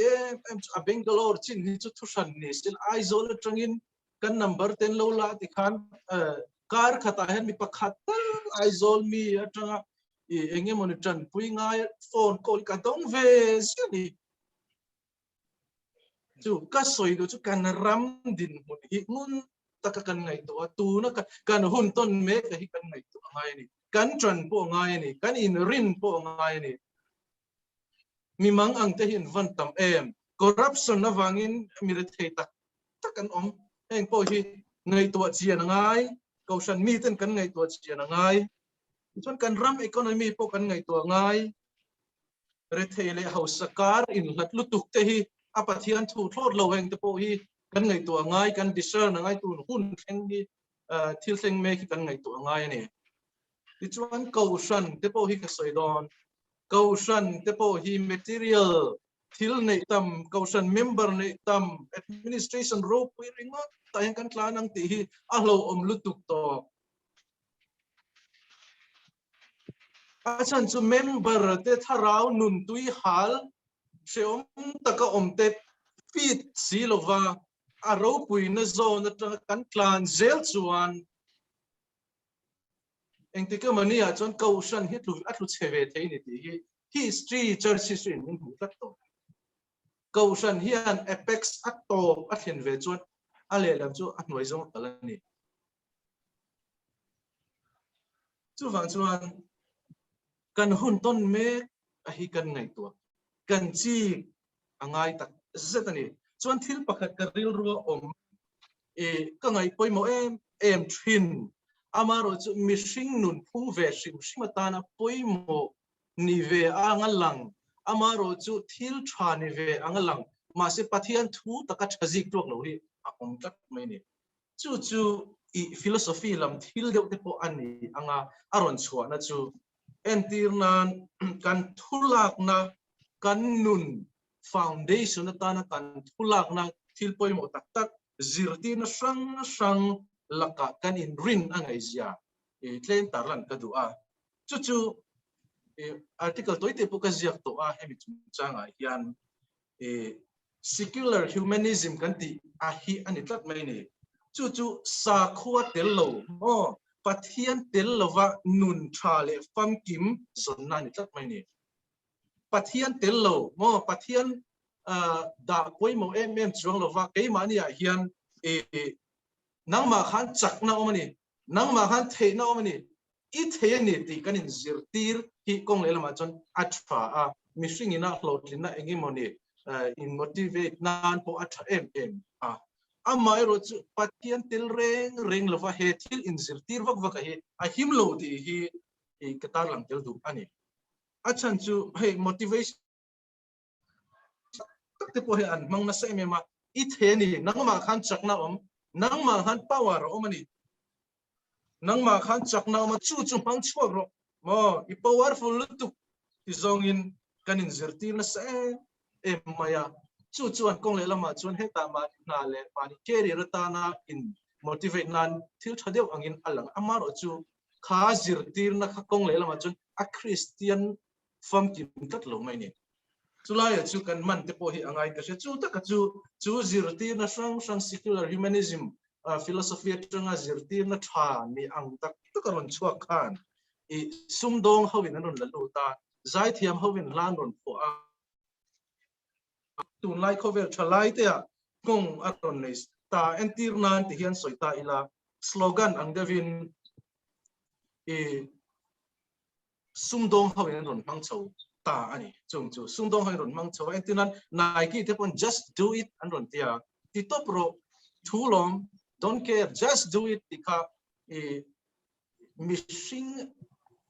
em chu Bangalore chin ni chu thusan ni still isol tangin kan number 10 lo la ti khan car khata hen mi pakhat isol mi atanga enge monitor pui ngai phone call ka dong ve sini chu ka soi do chu kan ram din mun hi ngun takakan ngai to tu na kan hun ton me ka hi kan ngai to ngai ni kan tran po ngai ni kan in rin po ngai ni mi mang ang te hin van tam em corruption na wangin mi re thei tak takan om eng po hi ngai to chian ngai kausan mi ten kan ngai to chian ngai chon kan ram economy po kan ngai to ngai re thei le house sakar in lat lutuk te hi apathian thu thlor lo heng te po hi kan ngai to ngai kan discern ngai tu hun theng hi thil theng me ki kan ngai to ngai ni ti chuan kausan te po hi ka soidon kausan te po hi material thil nei tam kausan member nei tam administration ro pui ringot ta heng kan tlan ang ti hi a hlo om lutuk to achan chu member te tharau nun tui hal seom taka om te fit silova a ro pui na zone ta kan tlan zel chuan eng ti ka mania chon kausan hi tlu atlu cheve thei ni ti hi history church history ning hu tak to kausan hian apex atto a thlen ve chuan a le lam chu a hnuai zong talani chu wang chuan kan hun ton me a hi kan ngai to kan chi angai tak zetani chuan thil pakhat ka ril ru om ka ngai poimo em thin amaro chu mishing nun phung ve shimata poimo ni ve angalang amaro chu thil tha ni ve angalang ma se pathian thu taka thazik tok lo hi a om tak mai ni chu I philosophy lam thil deuh te po ani anga aron chhuah na chu entirnan kan thulak na kan nun foundation na ta na kan thulak na thil poimo tak tak zirti na sang laka kan in rin angai zia tlen tarlan ka du a chu article toite po ka ziak to a hemi changa hian secular humanism kan ti a hi ani tlat mai ni chu sa khuwa tel lo mo pathian tel lova nun thale fam kim sonna ni tlat mai ni pathian tel lo mo pathian da poimo em chuang lova keimani a hian nangma khan chak na omani nangma khan the na omani I the ni ti kanin zirtir hi kong le lama chon atfa a mishing ina hlot lina engi moni in motivate nan po atha em a amai ro chu pathian til reng lova he thil in zirtir vak hi a him lo ti hi katar lang tel du ani achan chu hey motivation te po he an mang na se me ma I the ni nang ma khan chak na nang ma khan power ani nang ma khan chak na chu pang chua ro mo I powerful tu ti zong in kanin zirtir na se maya chuan kong le lama chuan he ta ma na le pani keri rata na in motivate nan thil thadeu angin alang amar chu kha zirtir na kha kong le lama chuan a Christian fam kim tat lo mai ni chulai chu kan man te po hi angai ka chu ta ka chu zirtir na sang secular humanism philosophy atanga zirtir na tha ni ang tak to karon chuak khan I sumdong hawin anon la lu ta zai thiam hawin lan ron po a tun lai cover thalai te a kong aton nei ta entir nan ti hian soita ila slogan ang devin sumdong hawin ron mang chho ta ani chung chu sumdong hawin ron mang chho entinan Nike te pon just do it an ron tia ti to pro thulom don't care just do it tika missing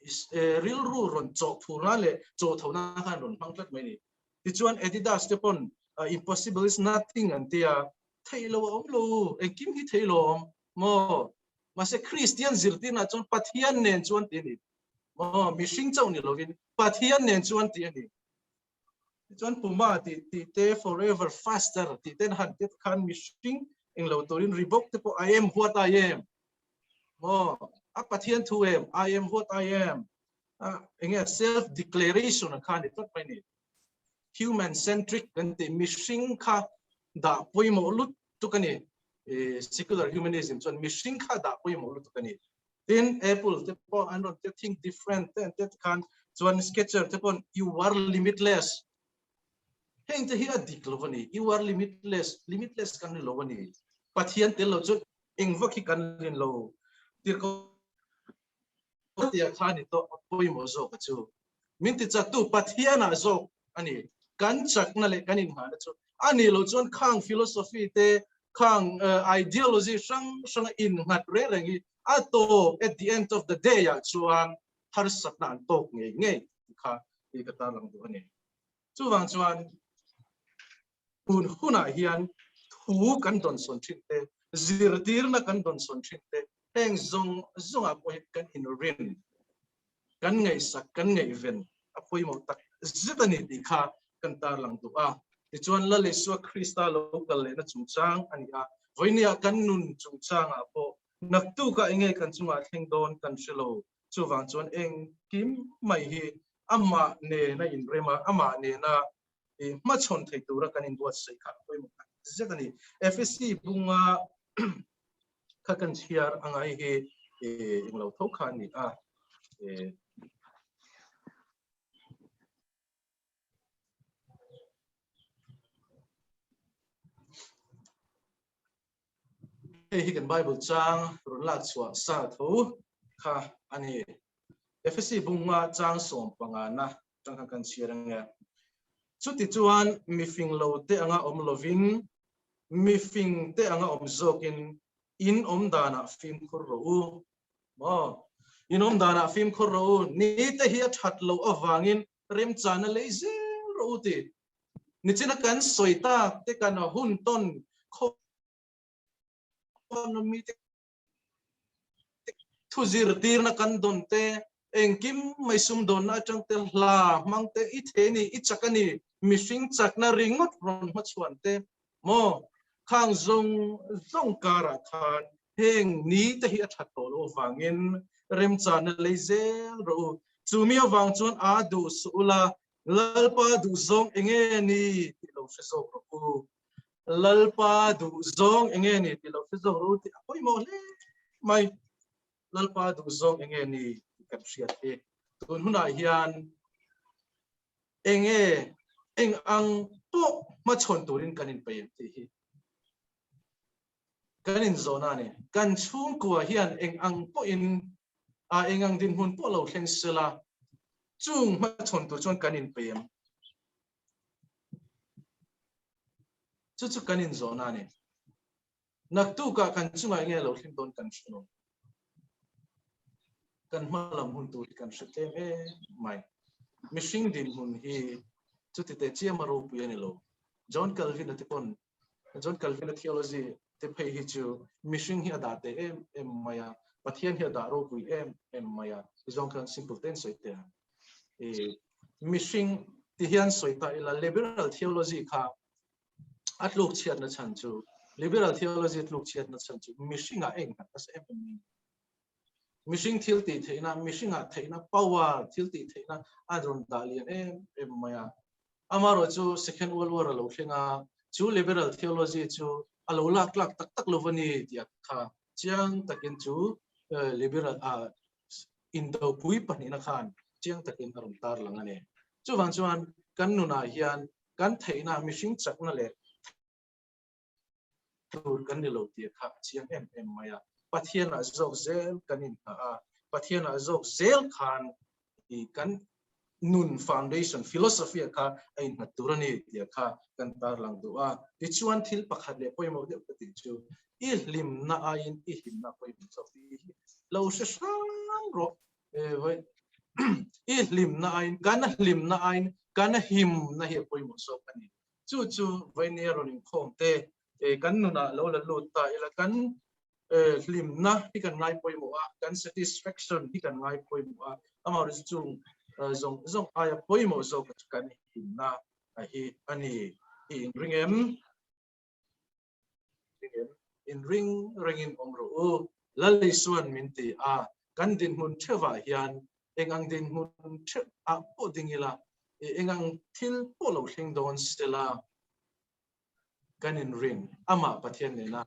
is real ru ron cho phurna le cho thona khan ron mang tlat mai ni ti chuan Adidas te pon impossible is nothing and tia thailo lo kim hi thailo mo ma se Christian zirtina chon pathian nen chuan ti ni mo missing chau ni lovin pathian nen chuan ti ni chuan puma ti te forever faster ti ten han tet khan missing eng lo torin Reebok te po I am what I am mo a pathian thu em I am what I am eng self declaration khan ni tat mai ni human centric kan te missing kha da poimo lut tu kani secular humanism chon missing kha da poimo lut tu kani then Apple te po andon te think different then te khan chon Sketcher te pon you are limitless heng te hi adik lovani you are limitless kan ni lovani pathian te lo chu engwa ki kan lin lo tir ko tia khani to poimo zo ka chu min ti cha tu pathiana zo ani kan chak na le kanin ha chu ani lo chon khang philosophy te khang ideology sang in ngat re rengi ato at the end of the day ya chuan har sat na tok nge kha I ka ta lang du ani chu wang chuan huna hian thu kan don son thit te zirtir na kan don son thit te teng zong a po kan in rin kan ngai sak kan ngai ven a poi mo tak zitani ti kha kan ta lang du a ti chuan la le su Krista local le na chungchang ani a voinia kan nun chungchang a po nak tu ka engei kan chunga thleng don kan shelo chuwang chuan eng kim mai hi ama ne na in rema ama ne na ma chon thei tura kan in buat sei kha poi mo zetani FSC bunga kha kan chiar angai he eng lo tho khan ni a hi kan Bible chang ron lak chua sa tho kha ani FSC bunga chang som pangana chang kan chiar anga chuti chuan mi fing lo te anga om lovin mi fing te anga om zokin in om dana film khur ro mo in om dana film khur ro ni te hi that lo awangin rem chana le ze ro ti ni china kan soita te kan hun ton economy thu zir tir na kan don te engkim mai sum don na chang te hla mang te I the ni I chakani missing chakna ringot ron ma chuan te mo khang zong kara khan heng ni te hi that to lo wangin rem chan le zel ro chumi awang chuan a du sula lalpa du zong enge ni ti lo se so ro lalpa du zong enge ni ti lo se so ro ti apoi mo le mai lalpa du zong enge ni kan siat e tun huna hian eng ang po ma chon turin kanin pe ti hi kanin zona ne kan chung kwa hian eng ang po in eng ang din hun po lo thleng sela chung ma chon tu chon kanin pe chu kanin zona ne nak tu ka kan chunga nge lo thleng don kan chuno kan malam hun tu kan shtem mai missing din hun hi chu ti te chiam ro pu ni lo John Calvin at the pon John Calvin theology te pay hichu mission here that em maya pathian here that ro pui em maya John kan simple tense ite mission ti hian soita ila liberal theology kha atluk chiat na chan chu liberal theology atluk chiat na chan chu mission a eng as em mission thil ti theina mission a theina power thil ti theina adron dalian em maya amaro chu second world war lo thlenga chu liberal theology chu alo lak tak tak lovani tia kha chiang takin chu liberal indo pui panina khan chiang takin arum tar langane chu wang chuan kan nuna hian kan theina mission chakna le tur kan ni lo tia kha chiang em maya pathian a zok zel kanin a pathian a zok zel khan I kan nun foundation philosophy kha ai naturani tia kha kan tar lang duwa ti chuan thil pakhat le poimo de pati chu I lim na ain I him na poimo so ti lo se sang ro vai I lim na ain kan him na he poimo so pani chu vai ne ronin khom te kan nuna lo la lut ta ila kan lim na hi kan ngai poimo a kan satisfaction hi kan ngai poimo a amar chu zong aya poimo zo kan him na hi ani in ringin omro lalli suan minti a kan din mun thewa hian engang din mun the a po dingila engang thil polo hling don stela kanin ring ama pathian ne na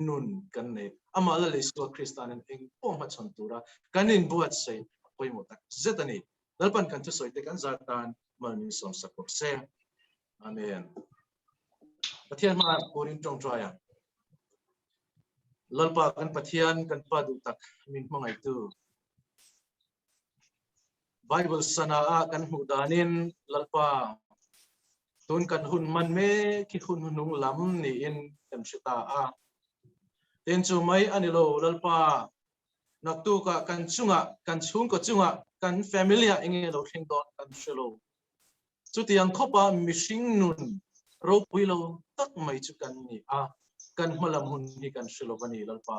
nun kan ne ama lalli su kristanen eng po ma chantura kanin buat sei poimo tak zetani dalpan kan tu soite kan zatan man som sakok se amen pathian ma korin tong traya lalpa kan pathian kan padu tak min mangai tu Bible sana a kan hudanin lalpa tun kan hun man me ki hun nung lam ni in tem sita a ten chu mai anilo lalpa naktu ka kan chunga kan chung ko chunga kan family a enge lo thing dot kan shelo chu tiang khopa mishing nun ro puilo tak mai chu kan ni a kan malam hun ni kan shelo bani lalpa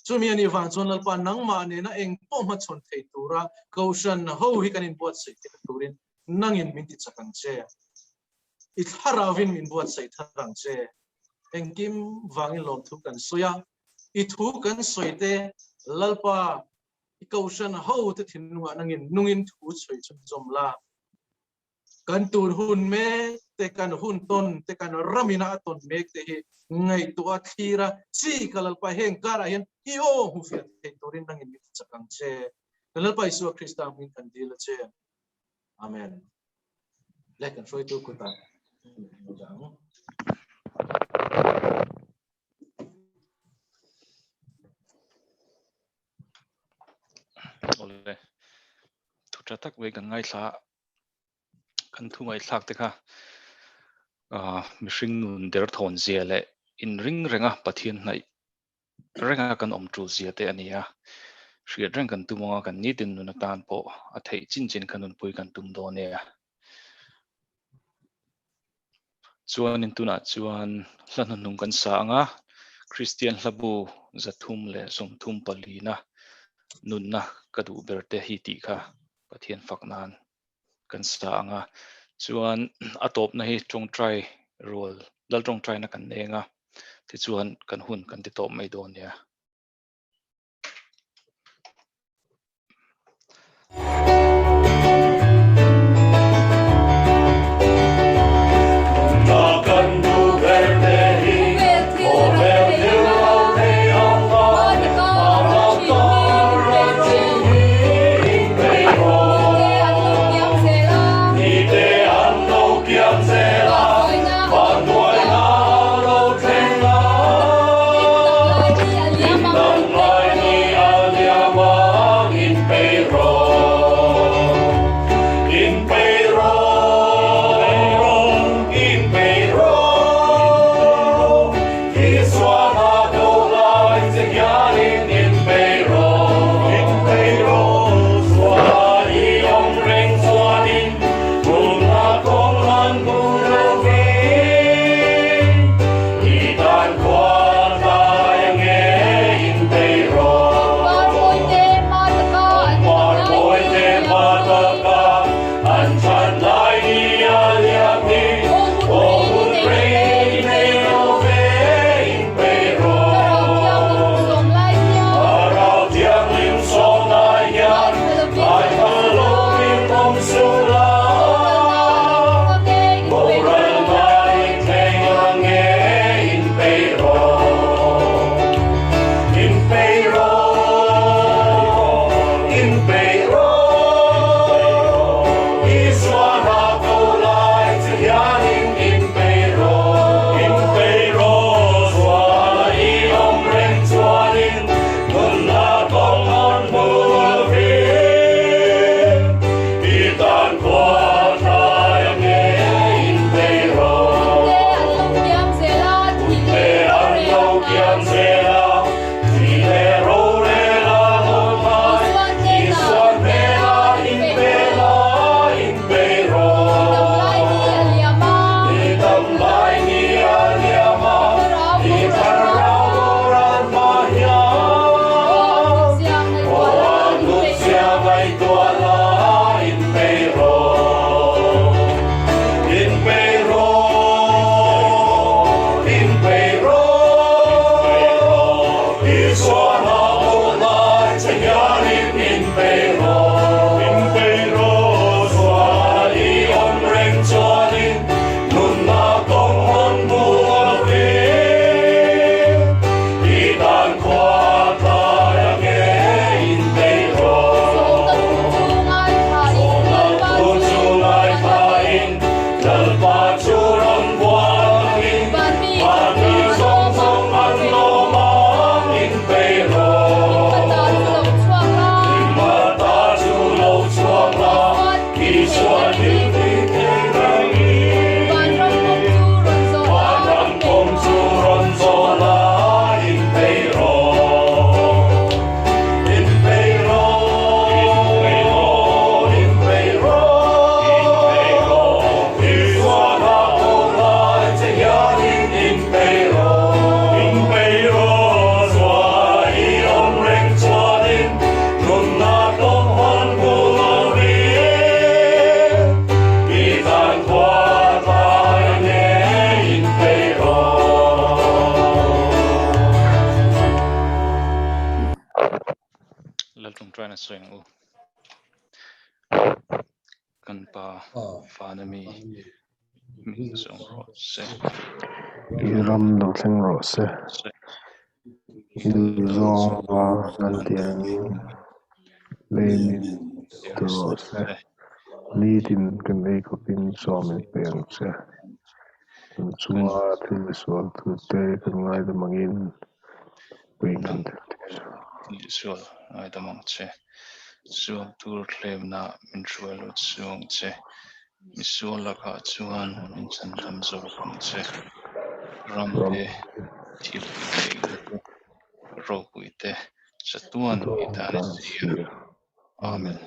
chu mi ani wang chon lalpa nangma ne na eng po ma chon thei tura kaushan ho hi kan in bot sei turin nangin min ti chakang che I tharawin min bot sei tharang che engkim wangin lom thu kan soya I thu kan soite lalpa kaushan ho te thinwa nungin thu choi chum jomla kan tur hun me te kan hun ton te kan ramina ton mek te hi ngai tu a thira chi kalalpa heng kara hian hi o hu fiat te turin nangin mi chakang che kalalpa Isu Krista min kan dil che amen lekan soi tu kuta ole thu tratak we kan ngai thla kan thu ngai thlak te kha mishing nun der thon zia le in ring renga pathian nai renga kan om tru zia te ania shria reng kan tumonga kan ni tin nun tan po a thei chin kanun pui kan tum do ne chuan in tuna chuan hlan nung kan sa anga Christian hlabu zathum le somthum palina nunna kadu berte hi ti kha pathian faknan kan sa anga chuan atop na hi tong try role dal tong try na kan nenga ti chuan kan hun kan ti top mai don ya laltung try na swing u kan pa fanami min song ro se Iram lo thleng ro se se il zong wa nan tiang lemin tu ro se ni tin kan ei ko pin som peng se chunga thil sual thu te kan ngai da mangin pui kan sual ai da mang che sual tur klem na min sual lo suang che mi sual la ka chuan min chan lam zo pang che ram te thil te ro pui te chatuan i ta ni sia amen